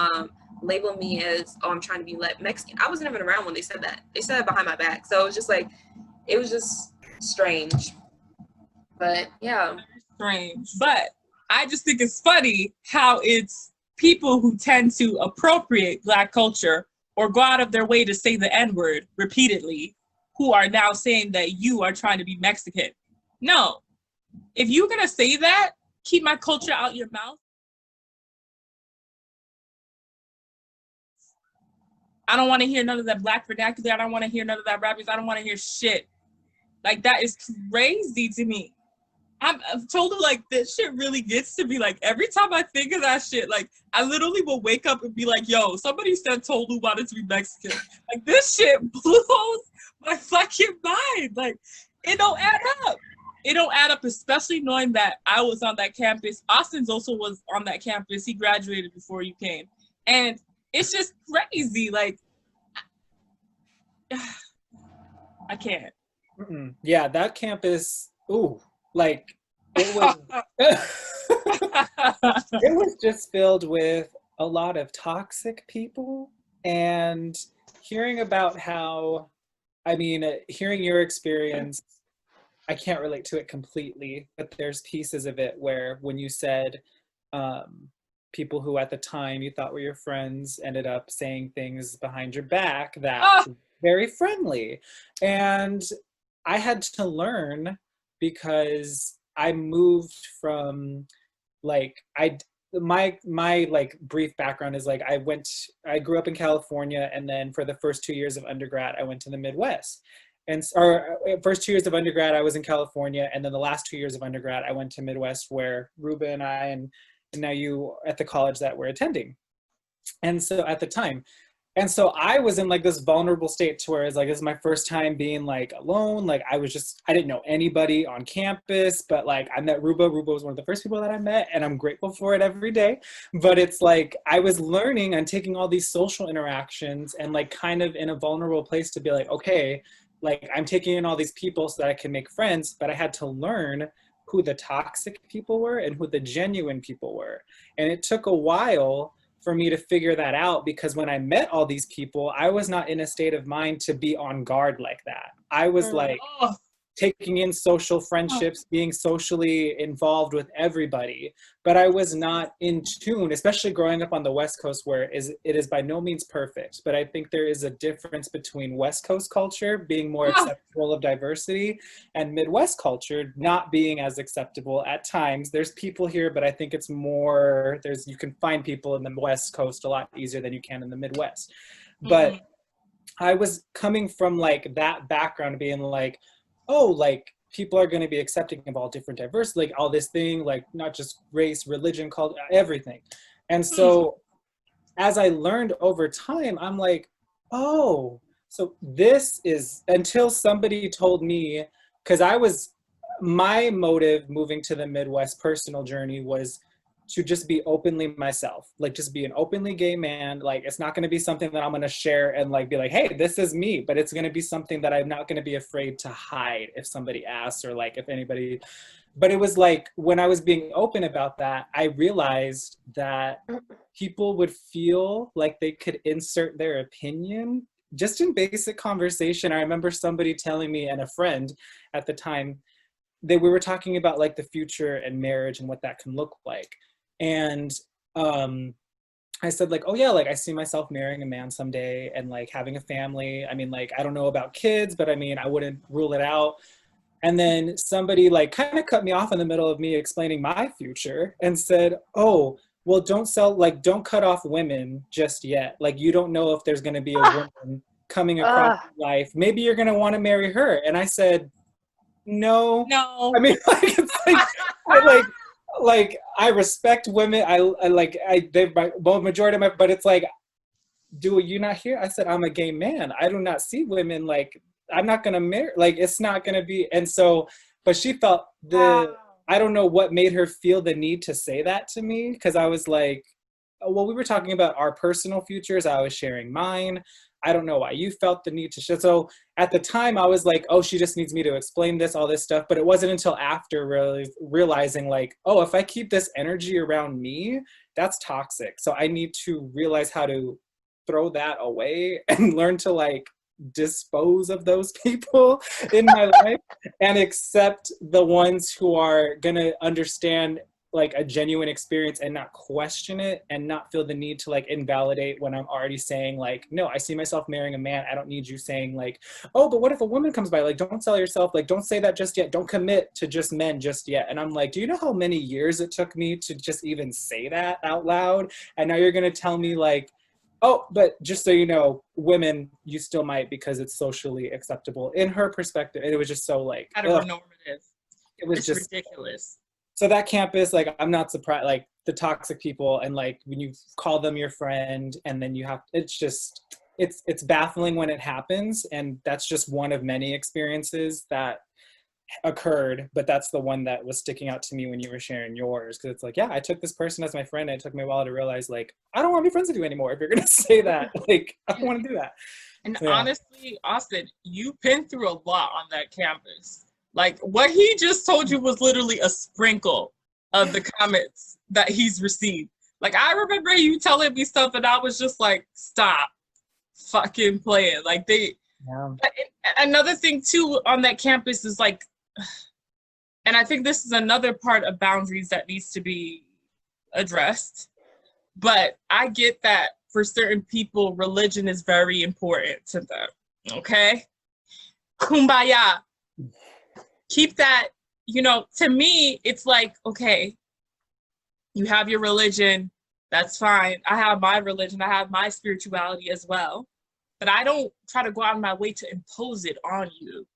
label me as, oh, I'm trying to be Mexican. I wasn't even around when they said that. They said it behind my back. So it was just like, it was just strange. But yeah. Strange. But I just think it's funny how it's people who tend to appropriate Black culture or go out of their way to say the N-word repeatedly who are now saying that you are trying to be Mexican. No. If you're going to say that, keep my culture out your mouth. I don't want to hear none of that Black vernacular. I don't want to hear none of that rappers. I don't want to hear shit. Like, that is crazy to me. I've told her, like, this shit really gets to me. Like, every time I think of that shit, like, I literally will wake up and be like, yo, somebody said Tolu wanted to be Mexican. Like, this shit blows my fucking mind. Like, it don't add up. It don't add up, especially knowing that I was on that campus. Austin's also was on that campus. He graduated before you came. And it's just crazy. Like, I can't. Yeah, that campus, ooh, like, it was, it was just filled with a lot of toxic people. And hearing about how, I mean, hearing your experience, I can't relate to it completely, but there's pieces of it where when you said people who at the time you thought were your friends ended up saying things behind your back that very friendly. And I had to learn, because I moved from, like, my like brief background is like, I grew up in California, and then for the first 2 years of undergrad I went to the Midwest. And first 2 years of undergrad I was in California, and then the last 2 years of undergrad I went to Midwest, where Ruba and I and now you at the college that we're attending. And so at the time, and so I was in like this vulnerable state to where it's like, this is my first time being like alone. Like, I didn't know anybody on campus, but like I met Ruba. Ruba was one of the first people that I met, and I'm grateful for it every day. But it's like, I was learning and taking all these social interactions and like kind of in a vulnerable place to be like, okay, like I'm taking in all these people so that I can make friends, but I had to learn who the toxic people were and who the genuine people were. And it took a while for me to figure that out, because when I met all these people, I was not in a state of mind to be on guard like that. I was like taking in social friendships, being socially involved with everybody, but I was not in tune, especially growing up on the West Coast, where it is by no means perfect. But I think there is a difference between West Coast culture being more acceptable of diversity and Midwest culture not being as acceptable at times. There's people here, but I think it's more, you can find people in the West Coast a lot easier than you can in the Midwest. But I was coming from like that background, being like, oh, like people are going to be accepting of all different diversity, like all this thing, like not just race, religion, culture, everything. And so as I learned over time, I'm like, oh, so this is, until somebody told me, because my motive moving to the Midwest personal journey was to just be openly myself, like just be an openly gay man. Like it's not going to be something that I'm going to share and like be like, hey, this is me, but it's going to be something that I'm not going to be afraid to hide if somebody asks, or like if anybody. But it was like when I was being open about that, I realized that people would feel like they could insert their opinion just in basic conversation. I remember somebody telling me, and a friend at the time, that we were talking about like the future and marriage and what that can look like. And I said like, oh yeah, like I see myself marrying a man someday and like having a family. I mean, like, I don't know about kids, but I mean, I wouldn't rule it out. And then somebody like kind of cut me off in the middle of me explaining my future and said, oh, well, don't cut off women just yet. Like, you don't know if there's going to be a woman coming across your life. Maybe you're going to want to marry her. And I said, no. I mean, like, it's like I respect women. They're my majority of my, but it's like, do you not hear? I said, I'm a gay man. I do not see women like, I'm not going to marry, like, it's not going to be. And so, but she felt I don't know what made her feel the need to say that to me. Because I was like, well, we were talking about our personal futures. I was sharing mine. I don't know why you felt the need to share. So at the time I was like, oh, she just needs me to explain this, all this stuff. But it wasn't until after really realizing like, oh, if I keep this energy around me, that's toxic. So I need to realize how to throw that away and learn to like dispose of those people in my life and accept the ones who are gonna understand like a genuine experience and not question it and not feel the need to like invalidate when I'm already saying like, no, I see myself marrying a man. I don't need you saying like, oh, but what if a woman comes by? Like, don't sell yourself. Like, don't say that just yet. Don't commit to just men just yet. And I'm like, do you know how many years it took me to just even say that out loud? And now you're going to tell me like, oh, but just so you know, women, you still might because it's socially acceptable in her perspective. And it was just so like, heteronormative. It was it's just ridiculous. So that campus, like, I'm not surprised, like the toxic people and like when you call them your friend and then you have, it's just, it's baffling when it happens. And that's just one of many experiences that occurred, but that's the one that was sticking out to me when you were sharing yours. Cause it's like, yeah, I took this person as my friend and it took me a while to realize like, I don't want to be friends with you anymore if you're going to say that. Like, I don't want to do that. And so, yeah. Honestly, Austin, you've been through a lot on that campus. Like, what he just told you was literally a sprinkle of the comments that he's received. Like, I remember you telling me stuff and I was just like, stop fucking playing. Like, another thing too on that campus is like, and I think this is another part of boundaries that needs to be addressed. But I get that for certain people, religion is very important to them, okay? Kumbaya. Keep that, you know, to me, it's like, okay, you have your religion, that's fine. I have my religion, I have my spirituality as well. But I don't try to go out of my way to impose it on you.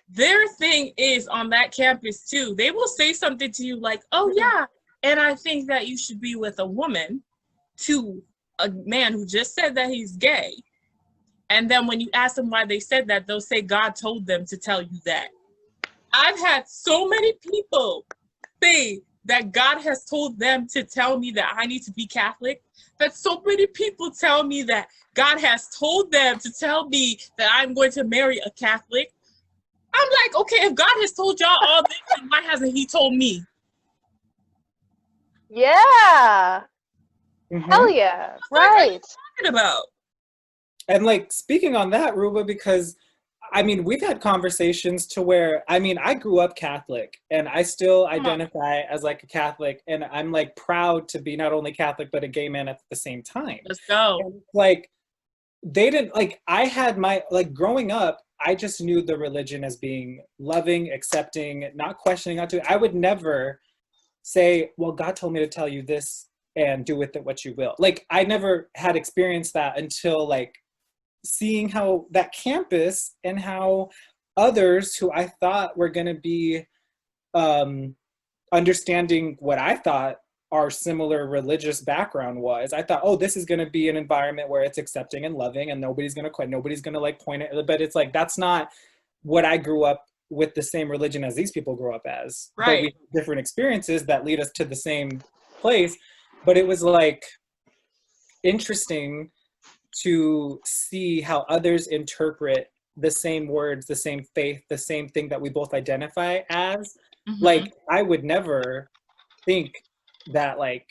Their thing is on that campus too, they will say something to you like, oh yeah, and I think that you should be with a woman, to a man who just said that he's gay. And then when you ask them why they said that, they'll say God told them to tell you that. I've had so many people say that God has told them to tell me that I need to be Catholic, that so many people tell me that God has told them to tell me that I'm going to marry a Catholic. I'm like, okay, if God has told y'all all this, then why hasn't he told me? Yeah. Hell yeah. Right. What are you talking about? And like speaking on that, Ruba, because I mean, we've had conversations to where, I mean, I grew up Catholic and I still identify as like a Catholic, and I'm like proud to be not only Catholic, but a gay man at the same time. Let's go. And, like, they didn't, like, I had my, like, growing up, I just knew the religion as being loving, accepting, not questioning, not to, I would never say, well, God told me to tell you this and do with it what you will. Like, I never had experienced that until like seeing how that campus and how others who I thought were going to be understanding what I thought our similar religious background was. I thought, oh, this is going to be an environment where it's accepting and loving and nobody's going to quit, nobody's going to like point it, but it's like, that's not what I grew up with the same religion as these people grew up as. But Right. we have different experiences that lead us to the same place. But it was like interesting to see how others interpret the same words, the same faith, the same thing that we both identify as. Like, I would never think that like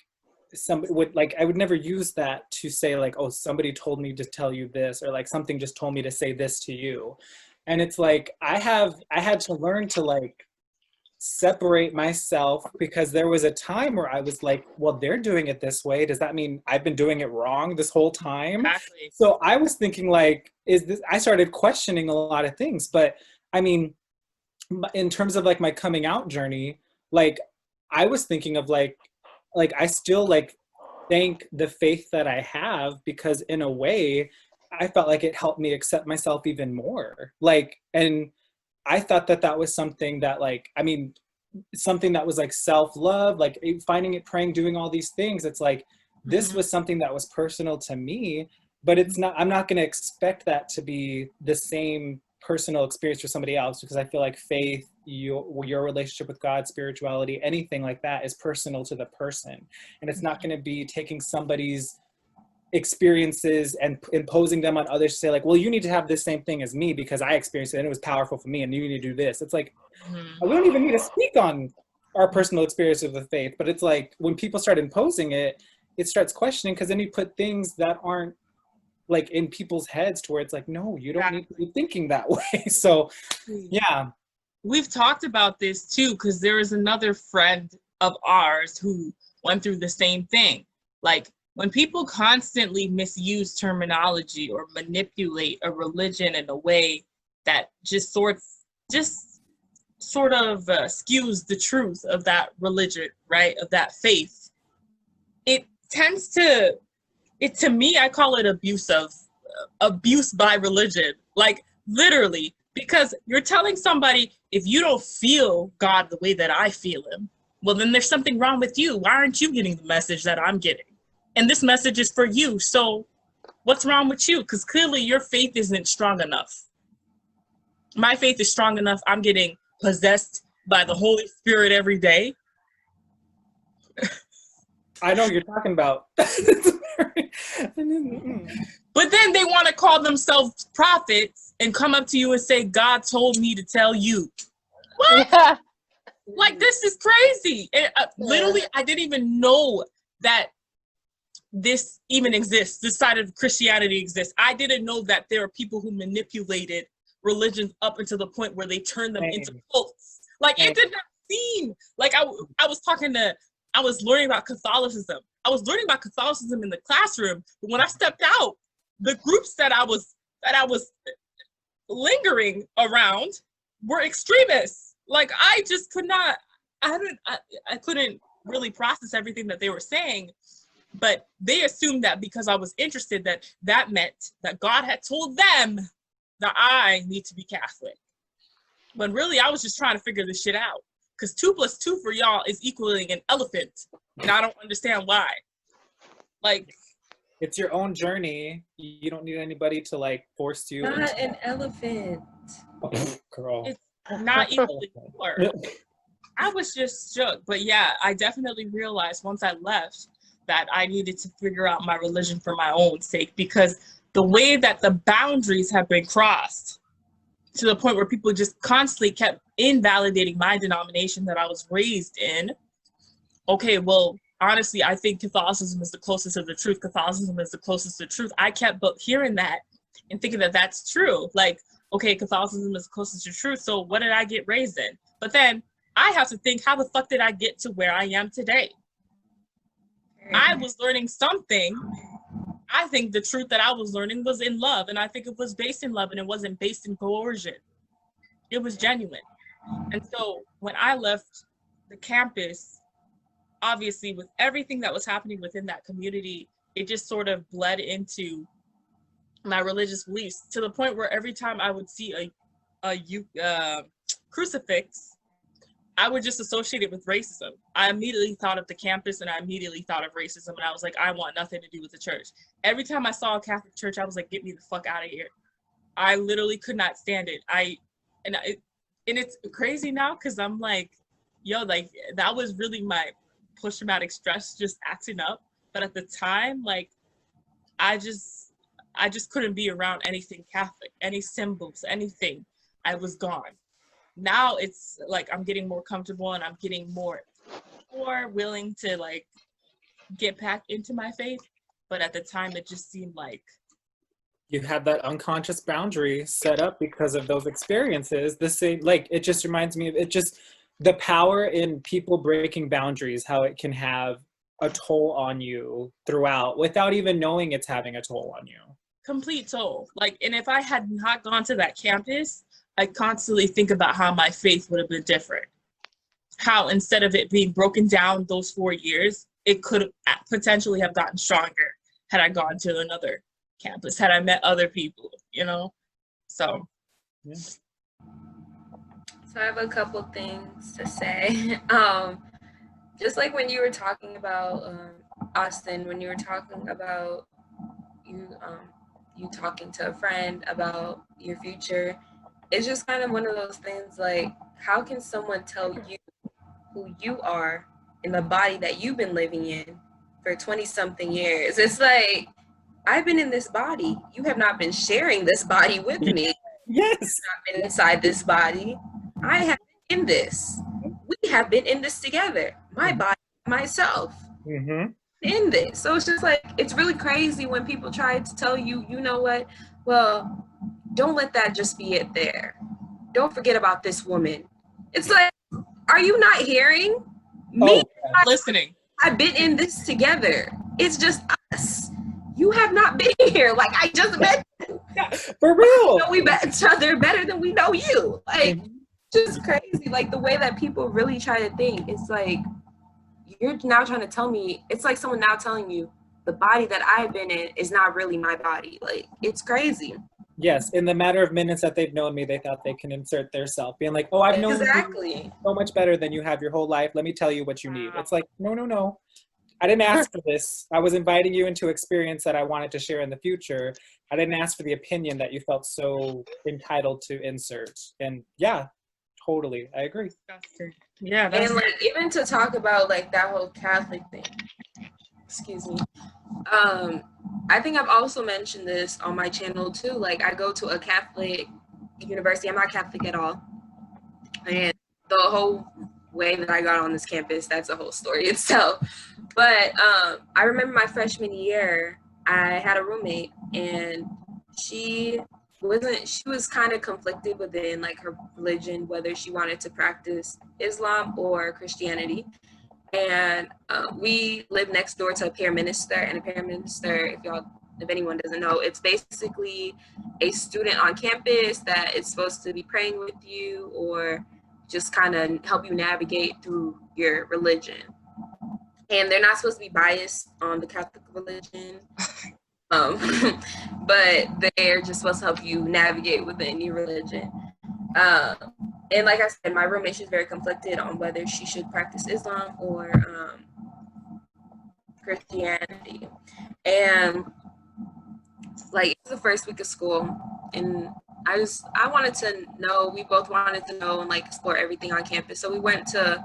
somebody would like, I would never use that to say like, oh, somebody told me to tell you this, or like something just told me to say this to you. And it's like I had to learn to like separate myself, because there was a time where I was like, well, they're doing it this way, does that mean I've been doing it wrong this whole time? Exactly. So I was thinking like, is this, I started questioning a lot of things. But I mean, in terms of like my coming out journey, like I was thinking of like I still like thank the faith that I have, because in a way I felt like it helped me accept myself even more. Like, and I thought that that was something that like, I mean, something that was like self-love, like finding it, praying, doing all these things. It's like, this was something that was personal to me, but it's not, I'm not going to expect that to be the same personal experience for somebody else, because I feel like faith, your relationship with God, spirituality, anything like that is personal to the person. And it's not going to be taking somebody's experiences and imposing them on others to say like, well, you need to have this same thing as me because I experienced it and it was powerful for me and you need to do this. It's like, we don't even need to speak on our personal experience of the faith, but it's like when people start imposing it, it starts questioning, because then you put things that aren't like in people's heads to where it's like, no, you don't need to be thinking that way. So yeah. We've talked about this too, because there is another friend of ours who went through the same thing. Like, when people constantly misuse terminology or manipulate a religion in a way that just sort of skews the truth of that religion, right, of that faith, it tends to, to me, I call it abuse by religion, like literally, because you're telling somebody, if you don't feel God the way that I feel him, well, then there's something wrong with you. Why aren't you getting the message that I'm getting? And this message is for you. So what's wrong with you? Because clearly your faith isn't strong enough. My faith is strong enough. I'm getting possessed by the Holy Spirit every day. I know what you're talking about. But then they want to call themselves prophets and come up to you and say, God told me to tell you. What? Yeah. Like, this is crazy. Literally, I didn't even know that this even exists. This side of Christianity exists. I didn't know that there are people who manipulated religions up until the point where they turned them into cults. Like, it did not seem like I was learning about Catholicism. I was learning about Catholicism in the classroom, but when I stepped out, the groups that I was lingering around were extremists. Like, I just could not, I couldn't really process everything that they were saying, but they assumed that because I was interested, that meant that God had told them that I need to be Catholic. When really I was just trying to figure this shit out. Because 2 + 2 for y'all is equaling an elephant. And I don't understand why. Like, it's your own journey. You don't need anybody to like force you. Not an elephant. Girl. it's not equally sure. I was just shook. But yeah, I definitely realized once I left that I needed to figure out my religion for my own sake, because the way that the boundaries have been crossed to the point where people just constantly kept invalidating my denomination that I was raised in. Okay, well, honestly, I think Catholicism is the closest to the truth. Catholicism is the closest to truth. I kept hearing that and thinking that that's true. Like, okay, Catholicism is the closest to truth, so what did I get raised in? But then I have to think, how the fuck did I get to where I am today? I was learning something. I think the truth that I was learning was in love, and I think it was based in love, and it wasn't based in coercion. It was genuine. And so when I left the campus, obviously with everything that was happening within that community, it just sort of bled into my religious beliefs, to the point where every time I would see a crucifix, I would just associate it with racism. I immediately thought of the campus, and I immediately thought of racism, and I was like, I want nothing to do with the church. Every time I saw a Catholic church, I was like, get me the fuck out of here. I literally could not stand it. and it's crazy now because I'm like, yo, like that was really my post-traumatic stress just acting up. But at the time, like I just couldn't be around anything Catholic, any symbols, anything. I was gone. Now it's like I'm getting more comfortable and I'm getting more willing to like get back into my faith. But at the time, it just seemed like You had that unconscious boundary set up because of those experiences. The same, like, it just reminds me of it, just the power in people breaking boundaries, how it can have a toll on you throughout without even knowing it's having a toll on you. complete toll. Like, and if I had not gone to that campus, I constantly think about how my faith would have been different. How instead of it being broken down those 4 years, it could potentially have gotten stronger had I gone to another campus, had I met other people, you know? So. Yeah. So I have a couple things to say. Just like when you were talking about Austin, when you were talking about you talking to a friend about your future, it's just kind of one of those things like, how can someone tell you who you are in the body that you've been living in for 20 something years? It's like, I've been in this body. You have not been sharing this body with me. Yes. I've been inside this body. I have been in this. We have been in this together. My body, myself, in this. So it's just like, it's really crazy when people try to tell you, you know what? Well, don't let that just be it there. Don't forget about this woman. It's like, are you not hearing me? Listening. I've been in this together. It's just us. You have not been here. Like, I just met you. For real. We know each other better than we know you. Like, just crazy. Like, the way that people really try to think. It's like, you're now trying to tell me, it's like someone now telling you the body that I've been in is not really my body. Like, it's crazy. Yes, in the matter of minutes that they've known me, they thought they can insert their self, being like, oh, I've known you so much better than you have your whole life. Let me tell you what you need. It's like, no. I didn't ask for this. I was inviting you into experience that I wanted to share in the future. I didn't ask for the opinion that you felt so entitled to insert. And yeah, totally, I agree. Yeah, and like even to talk about like that whole Catholic thing. Excuse me. I think I've also mentioned this on my channel too. Like, I go to a Catholic university. I'm not Catholic at all. And the whole way that I got on this campus, that's a whole story itself. But I remember my freshman year, I had a roommate, and she was kind of conflicted within like her religion, whether she wanted to practice Islam or Christianity. And we live next door to a prayer minister, and a prayer minister, if anyone doesn't know, it's basically a student on campus that is supposed to be praying with you or just kind of help you navigate through your religion. And they're not supposed to be biased on the Catholic religion, but they're just supposed to help you navigate within your religion. And like I said, my roommate, she's very conflicted on whether she should practice Islam or Christianity. And like, it was the first week of school, and I wanted to know, we both wanted to know and like explore everything on campus. So we went to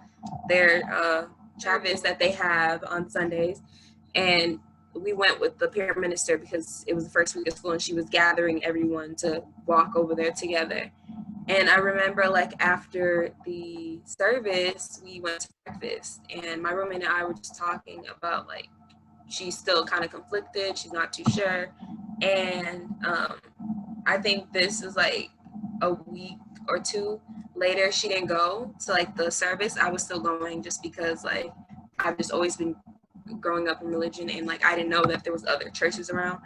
their Travis that they have on Sundays, and we went with the prayer minister because it was the first week of school and she was gathering everyone to walk over there together. And I remember like after the service, we went to breakfast, and my roommate and I were just talking about like, she's still kind of conflicted, she's not too sure. And I think this is like a week or two later, she didn't go to like the service. I was still going just because like I've just always been growing up in religion, and like I didn't know that there was other churches around.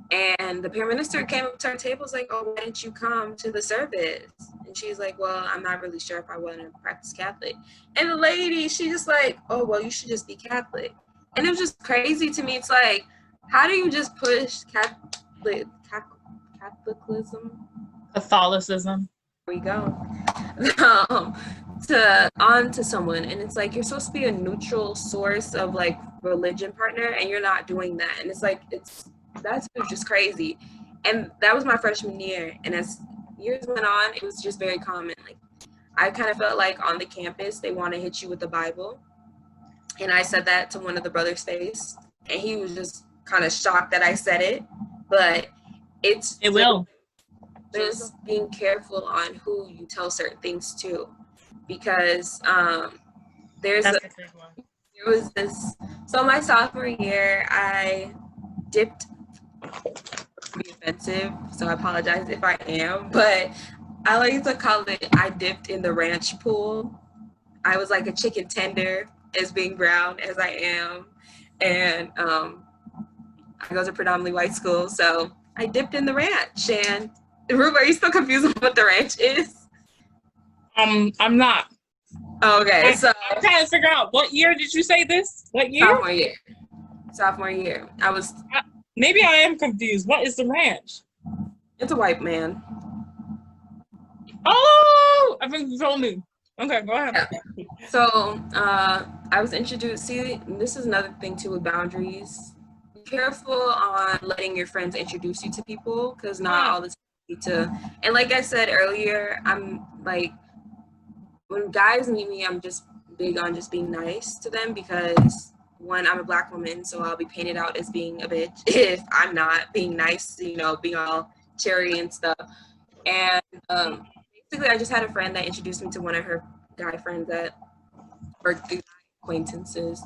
And the prayer minister came up to our table, was like, oh, why didn't you come to the service? And she's like, well, I'm not really sure if I want to practice Catholic. And the lady, she just like, oh, well, you should just be Catholic. And it was just crazy to me. It's like, how do you just push Catholicism. There we go. Onto someone, and it's like, you're supposed to be a neutral source of like religion partner, and you're not doing that. And it's like, that's just crazy. And that was my freshman year, and as years went on, it was just very common. Like, I kind of felt like on the campus they want to hit you with the Bible, and I said that to one of the brothers' face, and he was just kind of shocked that I said it. But It will. just being careful on who you tell certain things to, because there was this. So my sophomore year, I dipped. Be offensive, so I apologize if I am, but I like to call it I dipped in the ranch pool. I was like a chicken tender, as being brown as I am, and I go to predominantly white school, so I dipped in the ranch. And Ruben, are you still confused with what the ranch is? I'm not. Okay, so I'm trying to figure out, what year did you say this? What year? Sophomore year. I was. Maybe I am confused. What is the ranch? It's a white man. Oh, I think you told me. Okay, go ahead. Yeah. So I was introduced. See, this is another thing too with boundaries. Be careful on letting your friends introduce you to people, because not all the time you need to. And like I said earlier, I'm like, when guys meet me, I'm just big on just being nice to them, because one, I'm a Black woman, so I'll be painted out as being a bitch if I'm not being nice, being all cherry and stuff. And basically, I just had a friend that introduced me to one of her guy friends or guy acquaintances,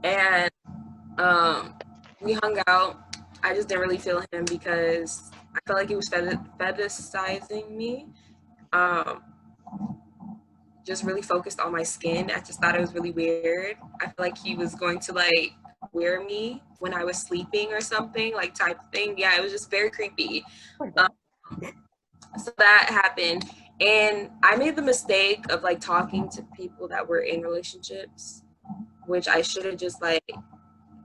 and we hung out. I just didn't really feel him because I felt like he was fetishizing me. Just really focused on my skin. I just thought it was really weird. I feel like he was going to like wear me when I was sleeping or something, like type of thing. Yeah, it was just very creepy. So that happened, and I made the mistake of like talking to people that were in relationships, which I should have just like.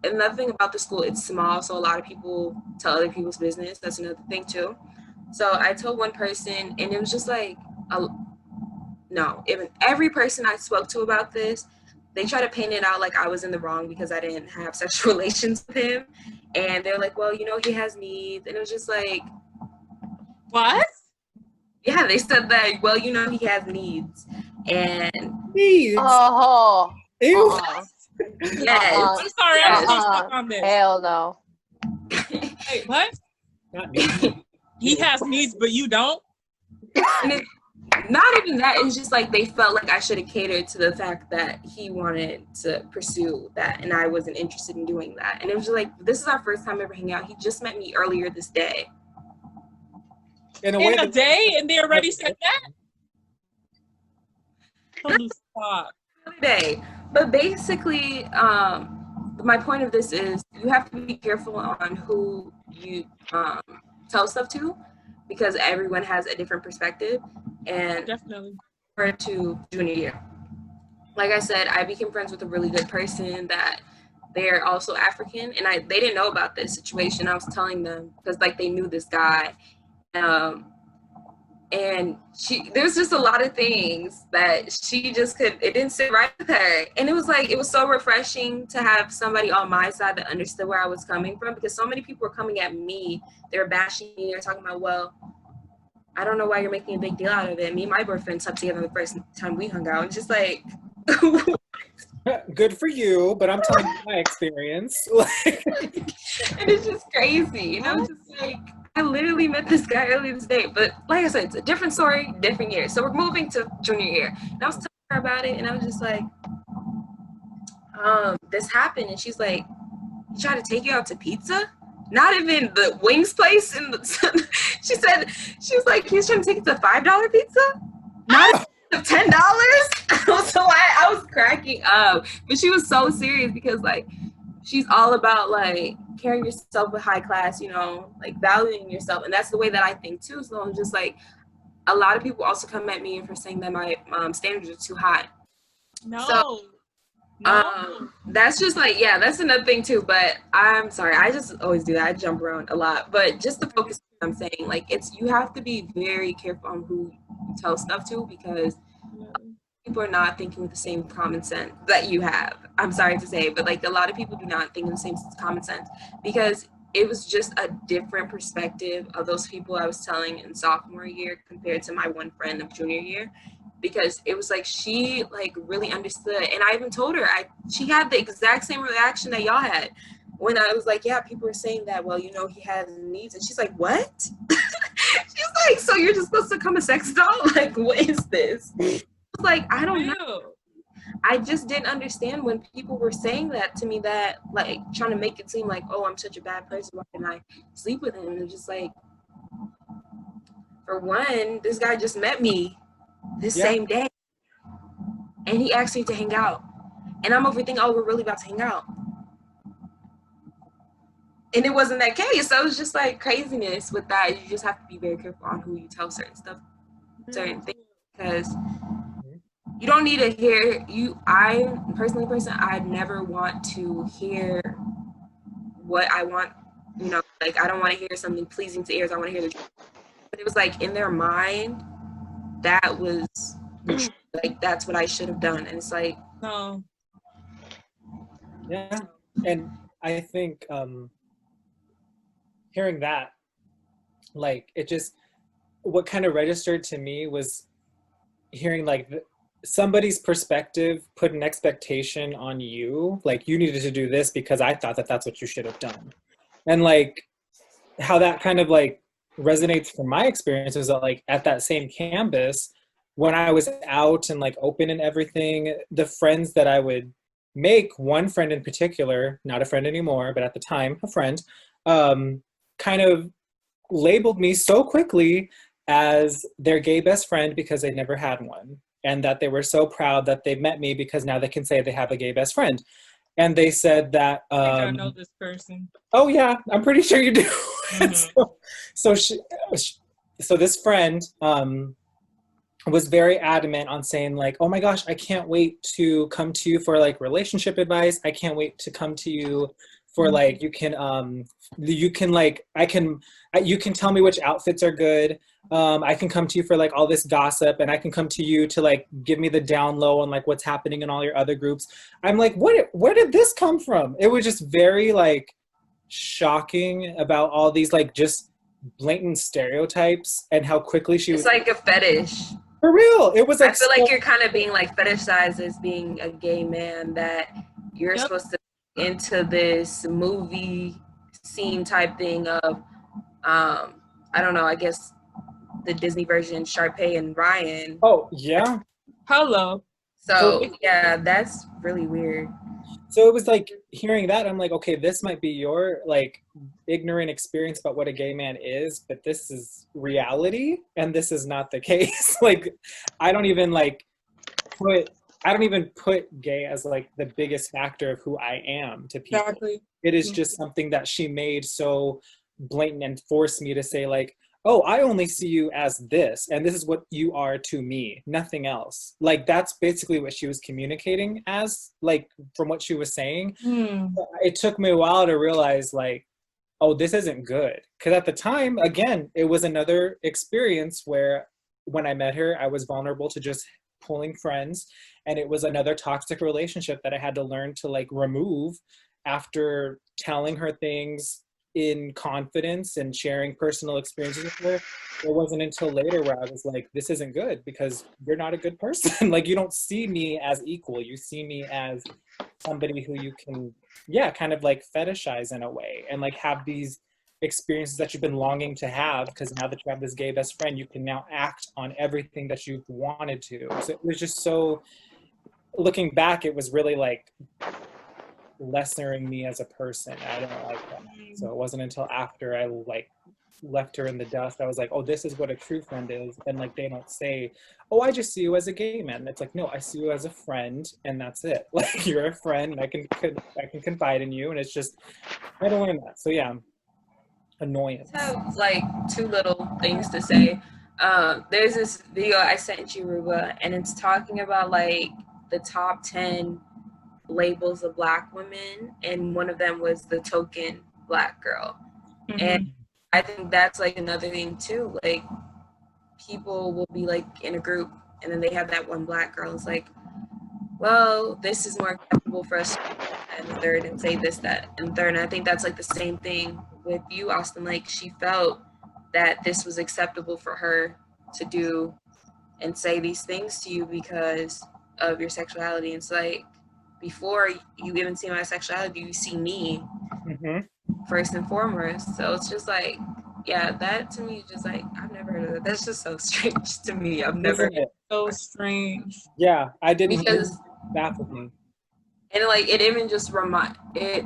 Another thing about the school, it's small, so a lot of people tell other people's business. That's another thing too. So I told one person, and it was just like no, even every person I spoke to about this, they try to paint it out like I was in the wrong because I didn't have sexual relations with him. And they're like, well, he has needs. And it was just like, what? Yeah, they said that, well, he has needs. And Needs. Oh. Ew. yes. I'm sorry, I'm just stuck on this. Hell no. Wait, what? Not needs. He has needs, but you don't? And not even that, it's just like they felt like I should have catered to the fact that he wanted to pursue that and I wasn't interested in doing that. And it was just like, this is our first time ever hanging out. He just met me earlier this day. In a day, and they already said that? Tolu, stop. Day. But basically, my point of this is you have to be careful on who you tell stuff to, because everyone has a different perspective. And definitely to junior year, like I said, I became friends with a really good person that they're also African, and they didn't know about this situation. I was telling them because like they knew this guy, and there's just a lot of things that she just it didn't sit right with her. And it was so refreshing to have somebody on my side that understood where I was coming from, because so many people were coming at me. They were bashing me. They were talking about, well, I don't know why you're making a big deal out of it. Me and my boyfriend slept together the first time we hung out. And just like, good for you, but I'm telling you my experience. And it's just crazy. And I'm just like, I literally met this guy earlier this day. But like I said, it's a different story, different year. So we're moving to junior year. And I was telling her about it, and I was just like, this happened. And she's like, he tried to take you out to pizza? Not even the wings place in the she was like, he was trying to take it to $5 pizza? Not $10? So I was cracking up. But she was so serious because like she's all about like carrying yourself with high class, like valuing yourself. And that's the way that I think too. So I'm just like, a lot of people also come at me for saying that my standards are too high. No. That's just like, yeah, that's another thing too. But I'm sorry, I just always do that. I jump around a lot. But just to focus on what I'm saying, like you have to be very careful on who you tell stuff to, because people are not thinking with the same common sense that you have. I'm sorry to say, but like a lot of people do not think in the same common sense, because it was just a different perspective of those people I was telling in sophomore year compared to my one friend of junior year, because it was like she like really understood. And I even told her she had the exact same reaction that y'all had when I was like, yeah, people are saying that, well, you know, he has needs. And she's like, what? She's like, so you're just supposed to become a sex doll? Like, what is this? I was like, I don't know. I just didn't understand when people were saying that to me, that like trying to make it seem like, oh, I'm such a bad person, why can I sleep with him? And just like, for one, this guy just met me this same day and he asked me to hang out, and I'm overthinking, oh, we're really about to hang out, and it wasn't that case. So it was just like craziness with that. You just have to be very careful on who you tell certain things, because you don't need to hear I personally, I'd never want to hear what I want, you know, like I don't want to hear something pleasing to ears. I want to hear the truth. But it was like in their mind, that was the truth. Like that's what I should have done. And it's like, no. Yeah. And I think hearing that, like, it just, what kind of registered to me was hearing like somebody's perspective put an expectation on you, like you needed to do this because I thought that that's what you should have done. And like how that kind of like resonates from my experience is that like at that same campus, when I was out and like open and everything, the friends that I would make, one friend in particular, not a friend anymore, but at the time a friend, kind of labeled me so quickly as their gay best friend because they never had one, and that they were so proud that they met me because now they can say they have a gay best friend. And they said that I think I know this person. Oh yeah, I'm pretty sure you do. Mm-hmm. So this friend was very adamant on saying like, oh my gosh, I can't wait to come to you for like relationship advice. I can't wait to come to you for like, you can like, you can tell me which outfits are good. I can come to you for like all this gossip, and I can come to you to like give me the down low on like what's happening in all your other groups. I'm like, where did this come from? It was just very like shocking about all these like just blatant stereotypes and how quickly she was. It's like a fetish. For real. It was like, I feel like you're kind of being like fetishized as being a gay man, that you're supposed to be into this movie scene type thing of, I don't know, I guess the Disney version, Sharpay and Ryan. Oh, yeah. Hello. So, yeah, that's really weird. So it was like hearing that, I'm like, okay, this might be your like ignorant experience about what a gay man is, but this is reality, and this is not the case. Like, I don't even put gay as like the biggest factor of who I am to people. Exactly. It is just something that she made so blatant and forced me to say like, oh, I only see you as this, and this is what you are to me, nothing else. Like, that's basically what she was communicating as, like, from what she was saying. It took me a while to realize, like, oh, this isn't good. Because at the time, again, it was another experience where when I met her, I was vulnerable to just pulling friends, and it was another toxic relationship that I had to learn to, like, remove after telling her things in confidence and sharing personal experiences with her. It wasn't until later where I was like, this isn't good because you're not a good person. Like, you don't see me as equal. You see me as somebody who you can, kind of like fetishize in a way, and like have these experiences that you've been longing to have, because now that you have this gay best friend, you can now act on everything that you've wanted to. So it was just so, looking back, it was really like lessening me as a person. I don't like that. So it wasn't until after I like left her in the dust, I was like, oh, this is what a true friend is. And like, they don't say, oh, I just see you as a gay man. It's like, no, I see you as a friend, and that's it. Like, you're a friend, and I can confide in you, and it's just, I don't learn that. So yeah, annoyance. I have like two little things to say. There's this video I sent you, Ruba, and it's talking about like the top 10 labels of Black women, and one of them was the token Black girl. And I think that's like another thing too. Like, people will be like in a group, and then they have that one Black girl. It's like, well, this is more acceptable for us, and the third, and say this, that, and third. And I think that's like the same thing with you, Austin, like she felt that this was acceptable for her to do and say these things to you because of your sexuality. And it's like, before you even see my sexuality, you see me first and foremost. So it's just like, yeah, that to me is just like, I've never heard of that. That's just so strange to me. I've never. Isn't it? So strange. Yeah, I didn't. Because It baffled me. and like it even just it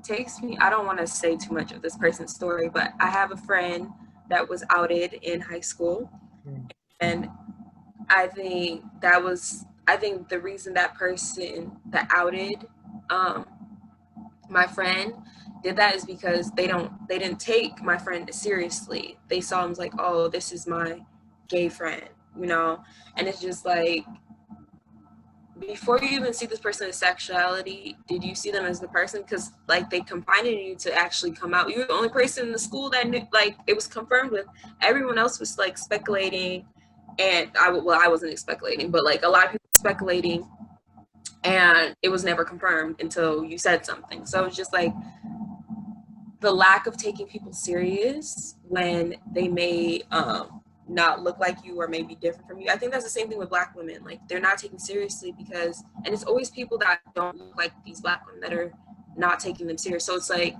takes me, I don't want to say too much of this person's story, but I have a friend that was outed in high school. And I think the reason that person that outed my friend did that is because they didn't take my friend seriously. They saw him as like, oh, this is my gay friend, you know? And it's just like, before you even see this person's sexuality, did you see them as the person? Because like they confided in you to actually come out. You were the only person in the school that knew, like it was confirmed with. Everyone else was like speculating, and I wasn't speculating, but like a lot of people were speculating, and it was never confirmed until you said something. So it's just like the lack of taking people serious when they may not look like you or maybe different from you. I think that's the same thing with Black women. Like they're not taken seriously because, and it's always people that don't look like these Black women that are not taking them serious. So it's like,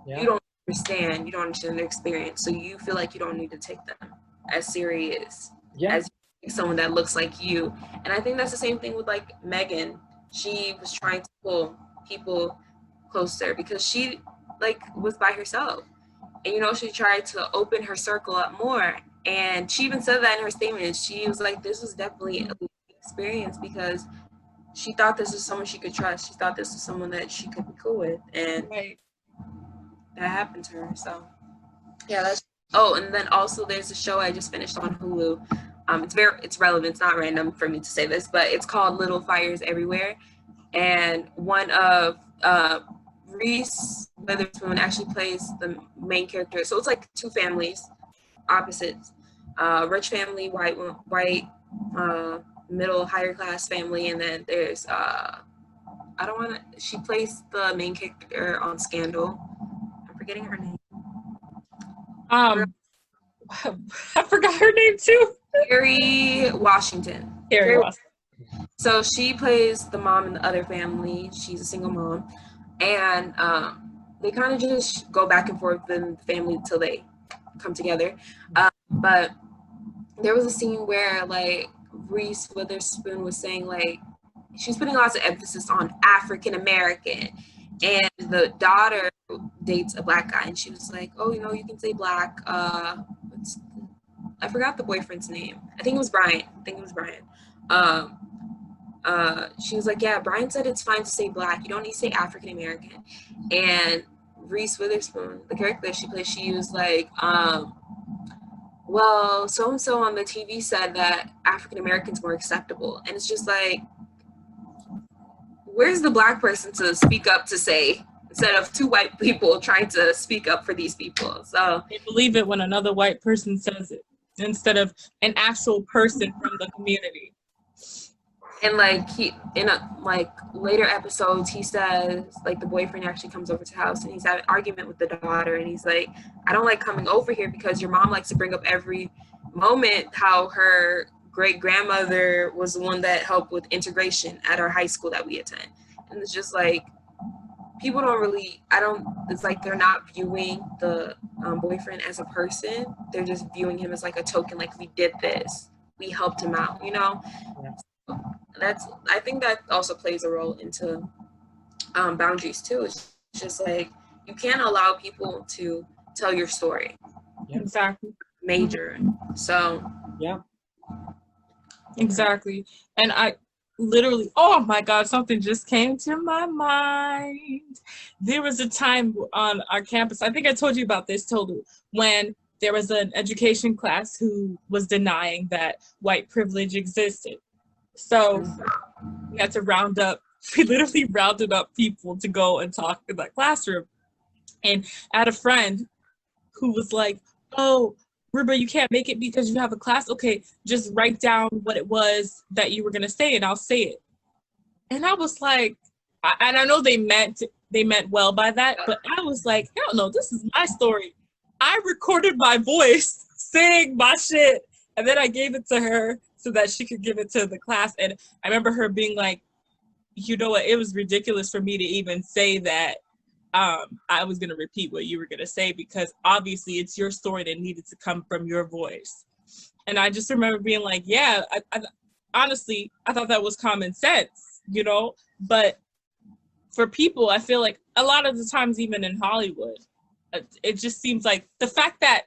you don't understand their experience. So you feel like you don't need to take them as serious as someone that looks like you. And I think that's the same thing with like Megan. She was trying to pull people closer because she like was by herself. And you know, she tried to open her circle up more. And she even said that in her statement. She was like, this was definitely an experience because she thought this was someone she could trust. She thought this was someone that she could be cool with. And that happened to her. So yeah, and then also there's a show I just finished on Hulu. It's relevant, it's not random for me to say this, but it's called Little Fires Everywhere. And one of Reese Witherspoon actually plays the main character. So it's like two families, opposites. Rich family, white, middle, higher class family, and then there's she plays the main character on Scandal. I'm forgetting her name. I forgot her name too. Kerry Washington. Kerry Washington. So she plays the mom in the other family. She's a single mom, and they kind of just go back and forth in the family until they come together. But there was a scene where like Reese Witherspoon was saying like she was putting lots of emphasis on African American, and the daughter dates a Black guy, and she was like, oh, you know, you can say Black. I forgot the boyfriend's name. I think it was Brian. She was like, yeah, Brian said it's fine to say Black. You don't need to say African American. And Reese Witherspoon, the character she plays, she was like, well, so-and-so on the TV said that African Americans were acceptable. And it's just like, where's the Black person to speak up to say, instead of two white people trying to speak up for these people? So they believe it when another white person says it instead of an actual person from the community. And like in later episodes, he says like the boyfriend actually comes over to the house and he's had an argument with the daughter, and he's like, I don't like coming over here because your mom likes to bring up every moment how her great grandmother was the one that helped with integration at our high school that we attend. And it's just like, people it's like they're not viewing the boyfriend as a person. They're just viewing him as like a token, like we did this, we helped him out, you know? I think that also plays a role into boundaries too. It's just like, you can't allow people to tell your story. Exactly. Major. So. Yeah. Exactly. And I literally, oh my God, something just came to my mind. There was a time on our campus, I think I told you about this, Tolu, when there was an education class who was denying that white privilege existed. So we had to we literally rounded up people to go and talk in that classroom. And I had a friend who was like, oh, Riba, you can't make it because you have a class? Okay, just write down what it was that you were going to say and I'll say it. And I was like, and I know they meant well by that, but I was like, hell no, this is my story. I recorded my voice saying my shit, and then I gave it to her so that she could give it to the class. And I remember her being like, you know what, it was ridiculous for me to even say that I was going to repeat what you were going to say, because obviously it's your story that needed to come from your voice. And I just remember being like, yeah, I honestly, I thought that was common sense, you know? But for people, I feel like a lot of the times, even in Hollywood, it just seems like the fact that,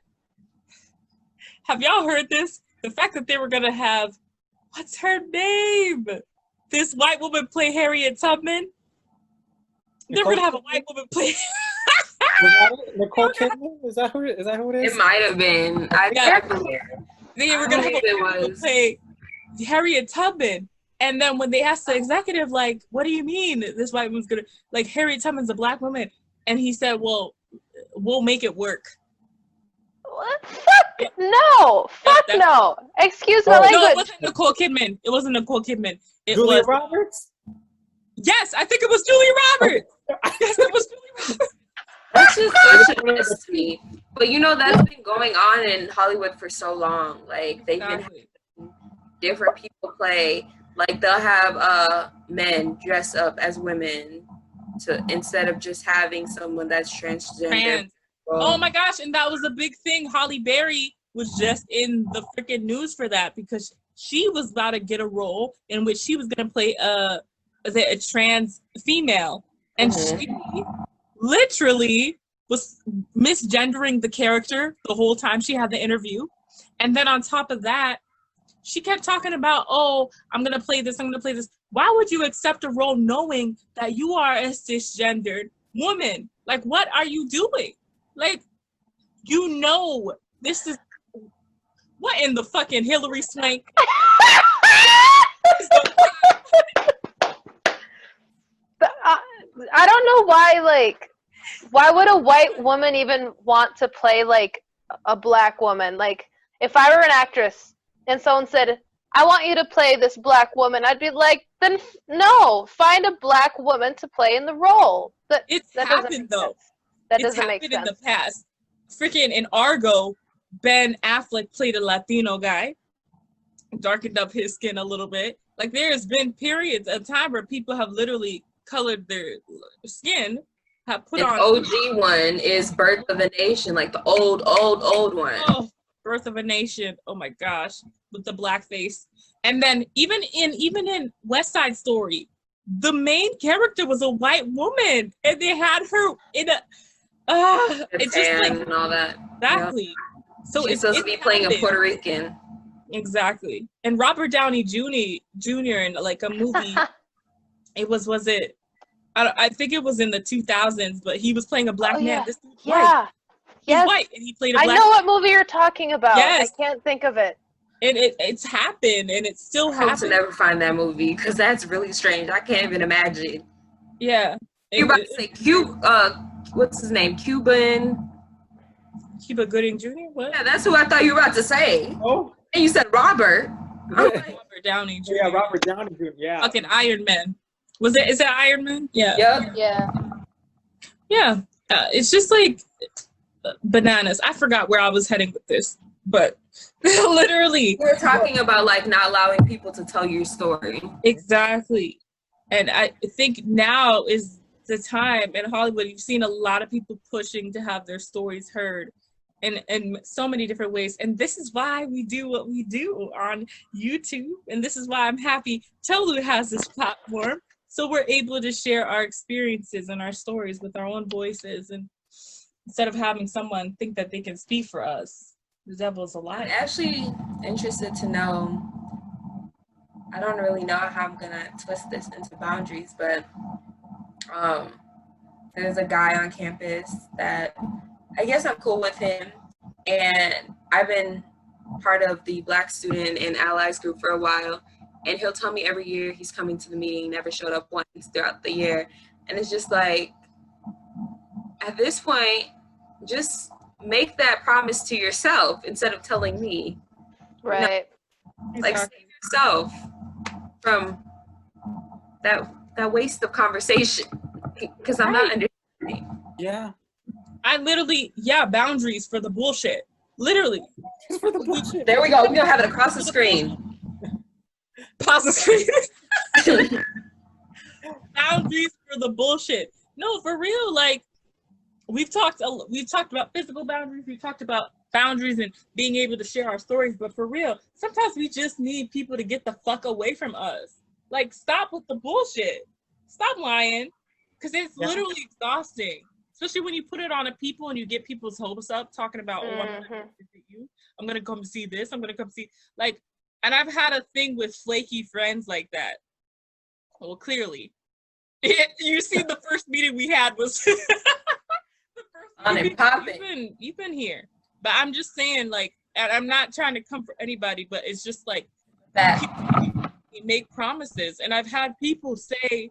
have y'all heard this? The fact that they were going to have, what's her name? This white woman play Harriet Tubman. They're going to have a white woman play. Nicole Kidman? Is that who it is? It might have been. I believe They were going to have a white woman play Harriet Tubman. And then when they asked the executive, like, what do you mean this white woman's going to, like, Harriet Tubman's a black woman? And he said, well, we'll make it work. What? Fuck no! Fuck no! Excuse my language. No, it wasn't Nicole Kidman. It wasn't Nicole Kidman. It Julia was Roberts? Yes, I think it was Julia Roberts. Yes, it was Julia Roberts. That's just such a mystery. But you know, that's been going on in Hollywood for so long. Like, they've been having different people play. Like, they'll have men dress up as women instead of just having someone that's transgender. Oh my gosh, and that was a big thing. Halle Berry was just in the freaking news for that, because she was about to get a role in which she was going to play a trans female. And she literally was misgendering the character the whole time she had the interview. And then on top of that, she kept talking about, oh, I'm going to play this, I'm going to play this. Why would you accept a role knowing that you are a cisgendered woman? Like, what are you doing? Like, you know, this is, what in the fucking Hillary Swank? I don't know why, like, why would a white woman even want to play, like, a black woman? Like, if I were an actress and someone said, I want you to play this black woman, I'd be like, then no, find a black woman to play in the role. That happened, though. That doesn't make sense. It's happened in the past. Freaking in Argo, Ben Affleck played a Latino guy, darkened up his skin a little bit. Like, there's been periods of time where people have literally colored their skin, have put on. OG one is Birth of a Nation, like the old one. Oh, Birth of a Nation. Oh my gosh, with the blackface. And then even in West Side Story, the main character was a white woman, and they had her in a. It's just like and all that. Exactly. Yep. So she's supposed to be playing a Puerto Rican. Exactly. And Robert Downey Jr. in like a movie. Was it? I think it was in the 2000s, but he was playing a black man. This dude's white. He's white, and he played a black. I know what movie you're talking about. Yes. I can't think of it. And it's happened, and it's still happening. I hope to never find that movie, because that's really strange. I can't even imagine. Yeah. You're about to say what's his name? Cuba Gooding Jr.? What? Yeah, that's who I thought you were about to say. Oh. And you said Robert. Robert Downey Jr. Yeah, Robert Downey Jr. Yeah. Fucking Iron Man. Is it Iron Man? Yeah. Yep. Yeah. Yeah. It's just like bananas. I forgot where I was heading with this, but literally. We're talking about like not allowing people to tell your story. Exactly. And I think now is the time in Hollywood. You've seen a lot of people pushing to have their stories heard in so many different ways. And this is why we do what we do on YouTube. And this is why I'm happy Tolu has this platform. So we're able to share our experiences and our stories with our own voices. And instead of having someone think that they can speak for us, the devil's a liar. I'm actually interested to know, I don't really know how I'm going to twist this into boundaries, but there's a guy on campus that I guess I'm cool with him, and I've been part of the Black Student and Allies group for a while, and he'll tell me every year he's coming to the meeting, never showed up once throughout the year, and it's just like, at this point, just make that promise to yourself instead of telling me. Right. You know, like, save yourself from that that waste of conversation because I'm not understanding. Yeah. I literally, boundaries for the bullshit. Literally. For the bullshit. There we go. We're gonna have it across the screen. Pause the screen. Boundaries for the bullshit. No, for real. Like, we've talked about physical boundaries. We've talked about boundaries and being able to share our stories. But for real, sometimes we just need people to get the fuck away from us. Like, stop with the bullshit. Stop lying, because it's literally exhausting. Especially when you put it on a people and you get people's hopes up, talking about, oh, I'm gonna visit you. I'm gonna come see this. I'm gonna come see, like, and I've had a thing with flaky friends like that. Well, clearly, you see, the first meeting we had was the first On and popping. You've been here, but I'm just saying, like, and I'm not trying to comfort anybody, but it's just like That people make promises, and I've had people say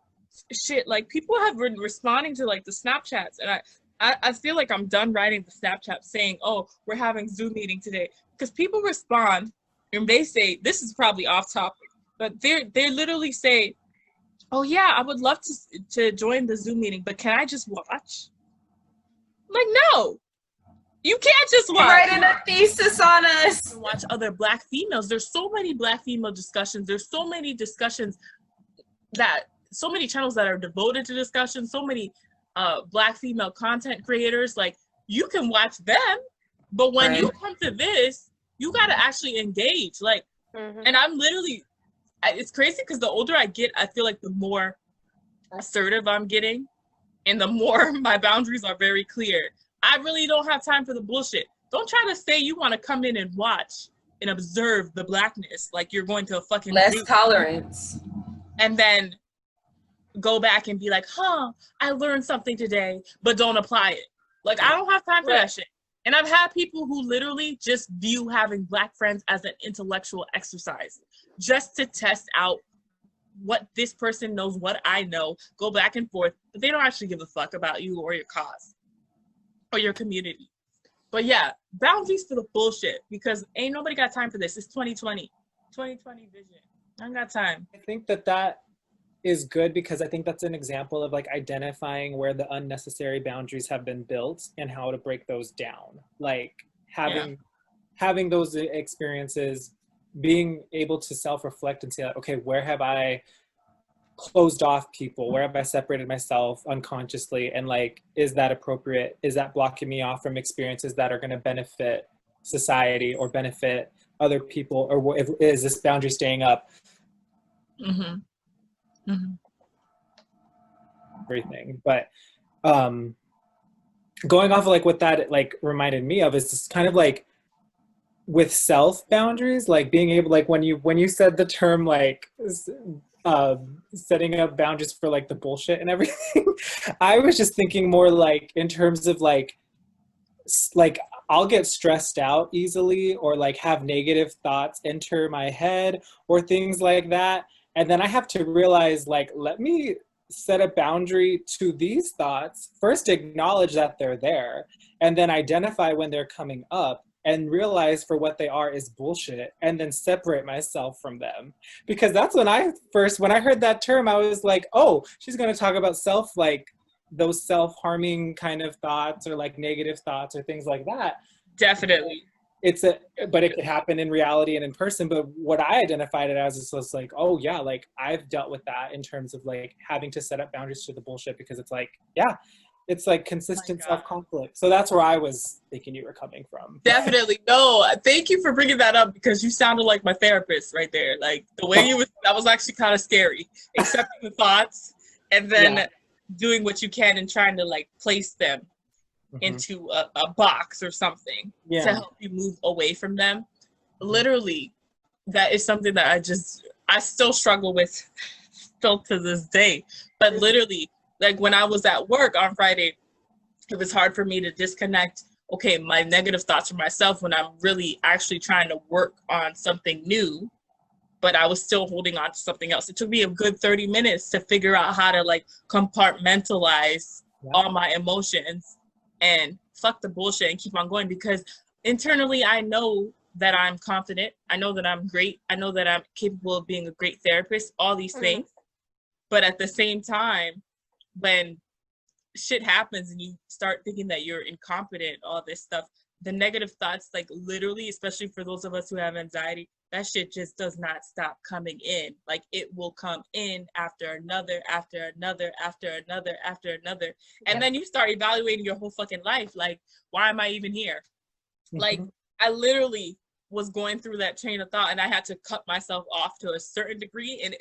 shit, like, people have been responding to like the Snapchats, and I feel like I'm done writing the Snapchat saying, oh, we're having Zoom meeting today, because people respond and they say, this is probably off topic, but they literally say, oh yeah, I would love to join the Zoom meeting, but can I just watch? Like, no, you can't just watch. writing a thesis on us. Watch other Black females. There's so many Black female discussions. There's so many discussions so many channels that are devoted to discussion, so many Black female content creators. Like, you can watch them, but when you come to this, you got to actually engage. Like, and I'm literally, it's crazy because the older I get, I feel like the more assertive I'm getting and the more my boundaries are very clear. I really don't have time for the bullshit. Don't try to say you want to come in and watch and observe the Blackness like you're going to a fucking Less zoo, tolerance. and then go back and be like, I learned something today, but don't apply it. Like, I don't have time for that shit. And I've had people who literally just view having Black friends as an intellectual exercise, just to test out what this person knows, what I know, go back and forth, but they don't actually give a fuck about you or your cause or your community. But yeah, boundaries for the bullshit, because ain't nobody got time for this. It's 2020 vision. I ain't got time. I think that is good, because I think that's an example of like identifying where the unnecessary boundaries have been built and how to break those down. Like having those experiences, being able to self-reflect and say, like, okay, where have I closed off people? Where have I separated myself unconsciously? And like, is that appropriate? Is that blocking me off from experiences that are going to benefit society or benefit other people? Or is this boundary staying up? Everything. But going off of like what that like reminded me of is just kind of like with self boundaries, like being able, like when you said the term like setting up boundaries for like the bullshit and everything, I was just thinking more like in terms of like I'll get stressed out easily, or like have negative thoughts enter my head or things like that. And then I have to realize, like, let me set a boundary to these thoughts. First, acknowledge that they're there, and then identify when they're coming up and realize for what they are is bullshit, and then separate myself from them. Because that's when I heard that term, I was like, oh, she's going to talk about like those self-harming kind of thoughts, or like negative thoughts or things like that. Definitely. But it could happen in reality and in person. But what I identified it as is just like, oh yeah, like I've dealt with that in terms of like having to set up boundaries to the bullshit, because it's like, yeah, it's like consistent self-conflict. So that's where I was thinking you were coming from. Definitely. No, thank you for bringing that up, because you sounded like my therapist right there. Like the way that was actually kind of scary, accepting the thoughts and then doing what you can and trying to like place them into a box or something to help you move away from them. Literally, that is something that I still struggle with still to this day. But literally, like when I was at work on Friday, it was hard for me to disconnect, okay, my negative thoughts from myself when I'm really actually trying to work on something new, but I was still holding on to something else. It took me a good 30 minutes to figure out how to like compartmentalize all my emotions and fuck the bullshit and keep on going, because internally I know that I'm confident. I know that I'm great. I know that I'm capable of being a great therapist, all these things. But at the same time, when shit happens and you start thinking that you're incompetent, all this stuff, the negative thoughts, like literally, especially for those of us who have anxiety, that shit just does not stop coming in. Like it will come in after another, after another, after another, after another. And then you start evaluating your whole fucking life. Like, why am I even here? Like, I literally was going through that train of thought and I had to cut myself off to a certain degree. And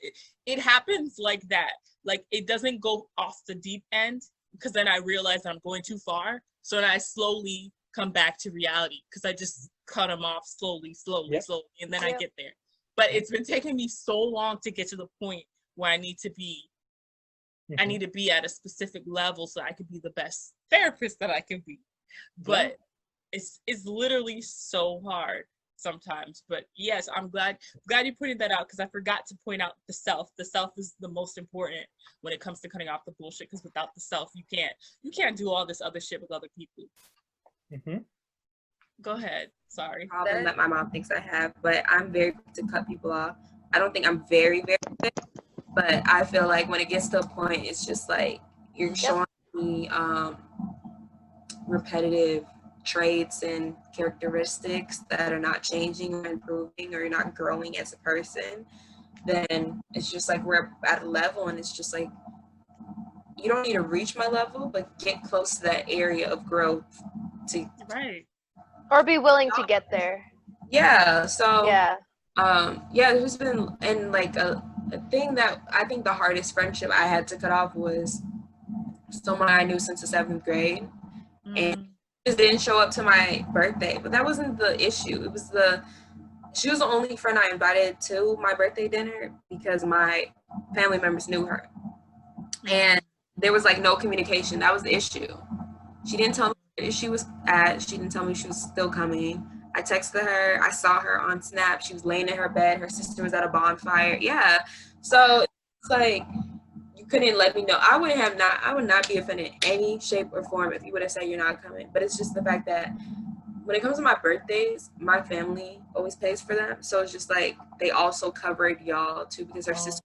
it happens like that. Like, it doesn't go off the deep end, because then I realize I'm going too far. So then I slowly come back to reality, because I just cut them off slowly, and then I get there. But it's been taking me so long to get to the point where I need to be at a specific level so I can be the best therapist that I can be. But it's literally so hard sometimes. But yes, I'm glad you're putting that out, because I forgot to point out the self. The self is the most important when it comes to cutting off the bullshit, because without the self, you can't do all this other shit with other people. Go ahead. Sorry. Problem that my mom thinks I have, but I'm very quick to cut people off. I don't think I'm very, very quick, but I feel like when it gets to a point, it's just like you're showing me repetitive traits and characteristics that are not changing or improving, or you're not growing as a person. Then it's just like we're at a level, and it's just like you don't need to reach my level, but get close to that area of growth to or be willing to get there. So there's been, and like a thing that I think the hardest friendship I had to cut off was someone I knew since the 7th grade, and just didn't show up to my birthday. But that wasn't the issue. It was she was the only friend I invited to my birthday dinner because my family members knew her, and there was like no communication. That was the issue. She didn't tell me where she was at. She didn't tell me she was still coming. I texted her. I saw her on Snap. She was laying in her bed. Her sister was at a bonfire. Yeah. So it's like, you couldn't let me know. I would not be offended in any shape or form if you would have said you're not coming. But it's just the fact that when it comes to my birthdays, my family always pays for them. So it's just like, they also covered y'all too, because her sister.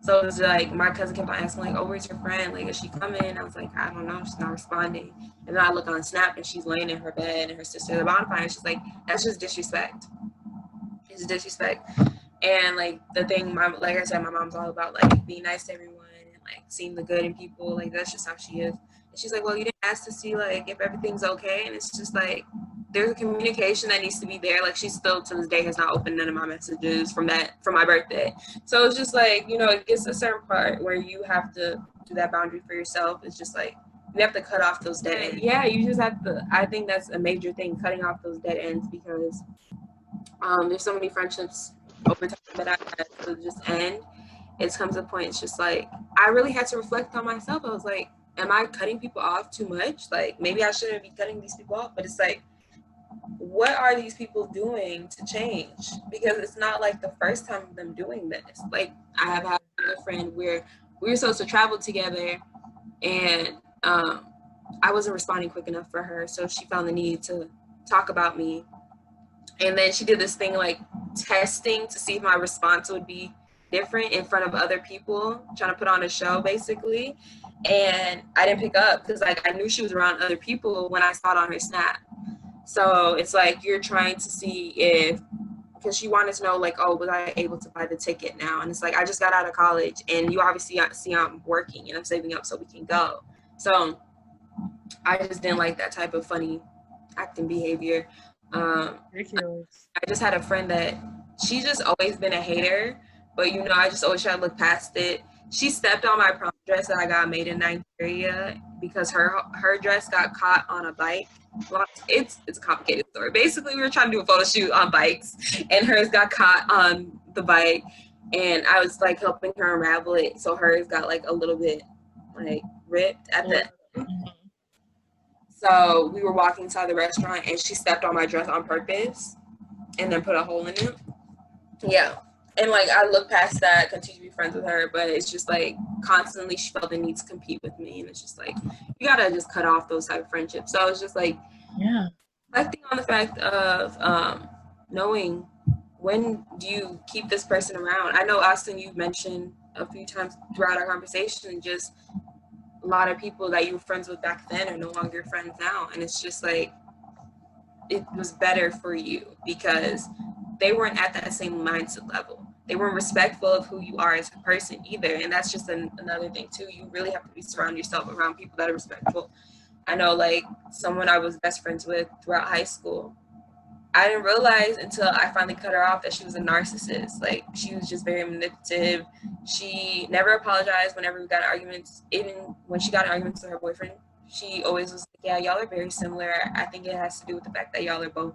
So it's like, my cousin kept on asking, like, oh, where's your friend? Like, is she coming? I was like, I don't know. She's not responding. And then I look on Snap, and she's laying in her bed, and her sister at the bonfire. And she's like, that's just disrespect. It's disrespect. And, like, the thing, like I said, my mom's all about, like, being nice to everyone and, like, seeing the good in people. Like, that's just how she is. And she's like, well, you didn't ask to see, like, if everything's okay. And it's just like, there's a communication that needs to be there. Like, she still to this day has not opened none of my messages from my birthday. So it's just like, you know, it gets to a certain part where you have to do that boundary for yourself. It's just like, you have to cut off those dead ends. Yeah, you just have to. I think that's a major thing, cutting off those dead ends, because there's so many friendships over time that I've had to just end. It's come to the point, it's just like, I really had to reflect on myself. I was like, am I cutting people off too much? Like, maybe I shouldn't be cutting these people off. But it's like, what are these people doing to change? Because it's not like the first time of them doing this. Like, I have had a friend where we were supposed to travel together, and I wasn't responding quick enough for her, so she found the need to talk about me. And then she did this thing like testing to see if my response would be different in front of other people, trying to put on a show basically. And I didn't pick up because like I knew she was around other people when I saw it on her Snap. So it's like you're trying to see if, because she wanted to know like, oh, was I able to buy the ticket now? And it's like, I just got out of college and you obviously see I'm working and I'm saving up so we can go. So I just didn't like that type of funny acting behavior. Ridiculous. I just had a friend that she just always been a hater, but you know, I just always try to look past it. She stepped on my prom dress that I got made in Nigeria because her dress got caught on a bike. Well, it's a complicated story. Basically, we were trying to do a photo shoot on bikes, and hers got caught on the bike, and I was like helping her unravel it, so hers got like a little bit like ripped at the end. So we were walking inside the restaurant, and she stepped on my dress on purpose, and then put a hole in it. Yeah. And, like, I look past that, continue to be friends with her, but it's just, like, constantly she felt the need to compete with me. And it's just, like, you got to just cut off those type of friendships. So it's just, like, reflecting on the fact of knowing when do you keep this person around. I know, Austin, you mentioned a few times throughout our conversation, and just a lot of people that you were friends with back then are no longer friends now. And it's just like, it was better for you because they weren't at that same mindset level. They weren't respectful of who you are as a person either. And that's just another thing too. You really have to be surround yourself around people that are respectful. I know, like, someone I was best friends with throughout high school, I didn't realize until I finally cut her off that she was a narcissist. Like, she was just very manipulative. She never apologized whenever we got in arguments. Even when she got in arguments with her boyfriend, she always was like, yeah, y'all are very similar. I think it has to do with the fact that y'all are both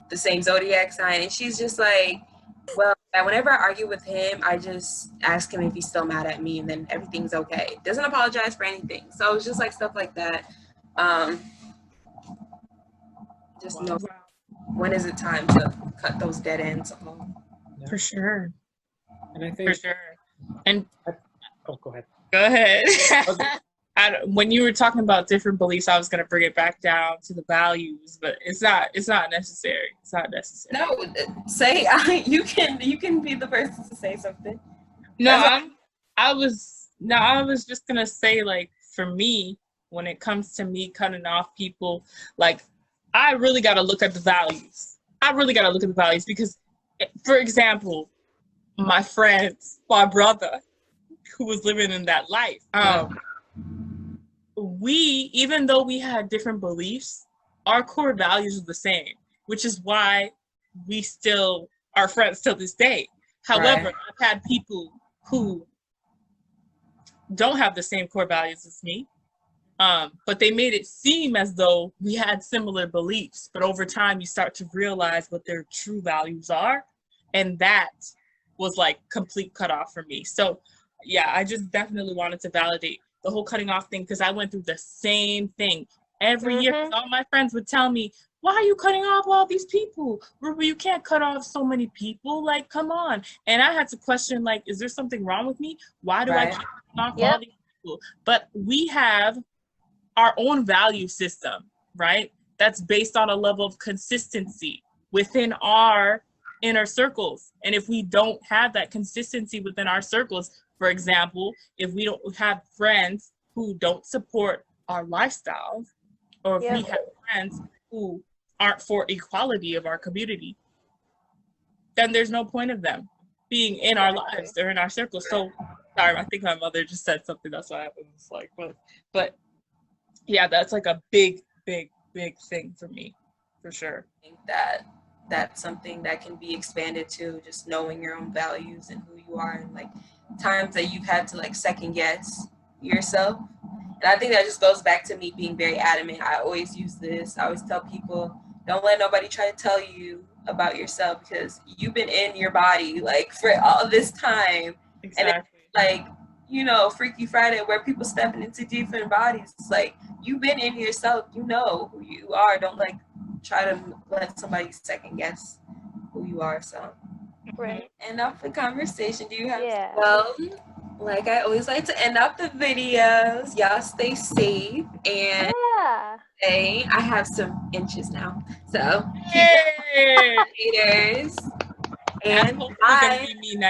the same zodiac sign. And she's just like, well, whenever I argue with him, I just ask him if he's still mad at me, and then everything's okay. Doesn't apologize for anything. So it's just like stuff like that. Just know when is it time to cut those dead ends off. For sure. And I think For sure. And oh, go ahead. go ahead. Okay. When you were talking about different beliefs, I was gonna bring it back down to the values, but it's not necessary. It's not necessary. No, say you can be the person to say something. I was just gonna say, like, for me, when it comes to me cutting off people, like, I really gotta look at the values. Because, for example, my brother, who was living in that life, even though we had different beliefs, our core values are the same, which is why we still are friends till this day. However, Right. I've had people who don't have the same core values as me, but they made it seem as though we had similar beliefs. But over time, you start to realize what their true values are, and that was like complete cutoff for me. So yeah, I just definitely wanted to validate the whole cutting off thing, because I went through the same thing every year. 'Cause all my friends would tell me, why are you cutting off all these people? Ruby, you can't cut off so many people. Like, come on. And I had to question, like, is there something wrong with me? Why do I Right. keep cutting off all these people? But we have our own value system, right? That's based on a level of consistency within our inner circles. And if we don't have that consistency within our circles, for example, if we don't have friends who don't support our lifestyles, or if we have friends who aren't for equality of our community, then there's no point of them being in our lives or in our circles. So, sorry, I think my mother just said something. That's why I was like, but yeah, that's like a big thing for me, for sure. I think that's something that can be expanded to just knowing your own values and who you are, and like times that you've had to like second guess yourself. And I think that just goes back to me being very adamant. I always use this. I always tell people, don't let nobody try to tell you about yourself, because you've been in your body like for all this time. Exactly. And it's like, you know, Freaky Friday, where people stepping into different bodies. It's like, you've been in yourself, you know who you are. Don't like try to let somebody second guess who you are. So Right. end up the conversation. Do you have Yeah. well, like I always like to end up the videos. Y'all stay safe, and Yeah. I have some inches now. So keep Yay! haters. That's And hopefully gonna bye. be me next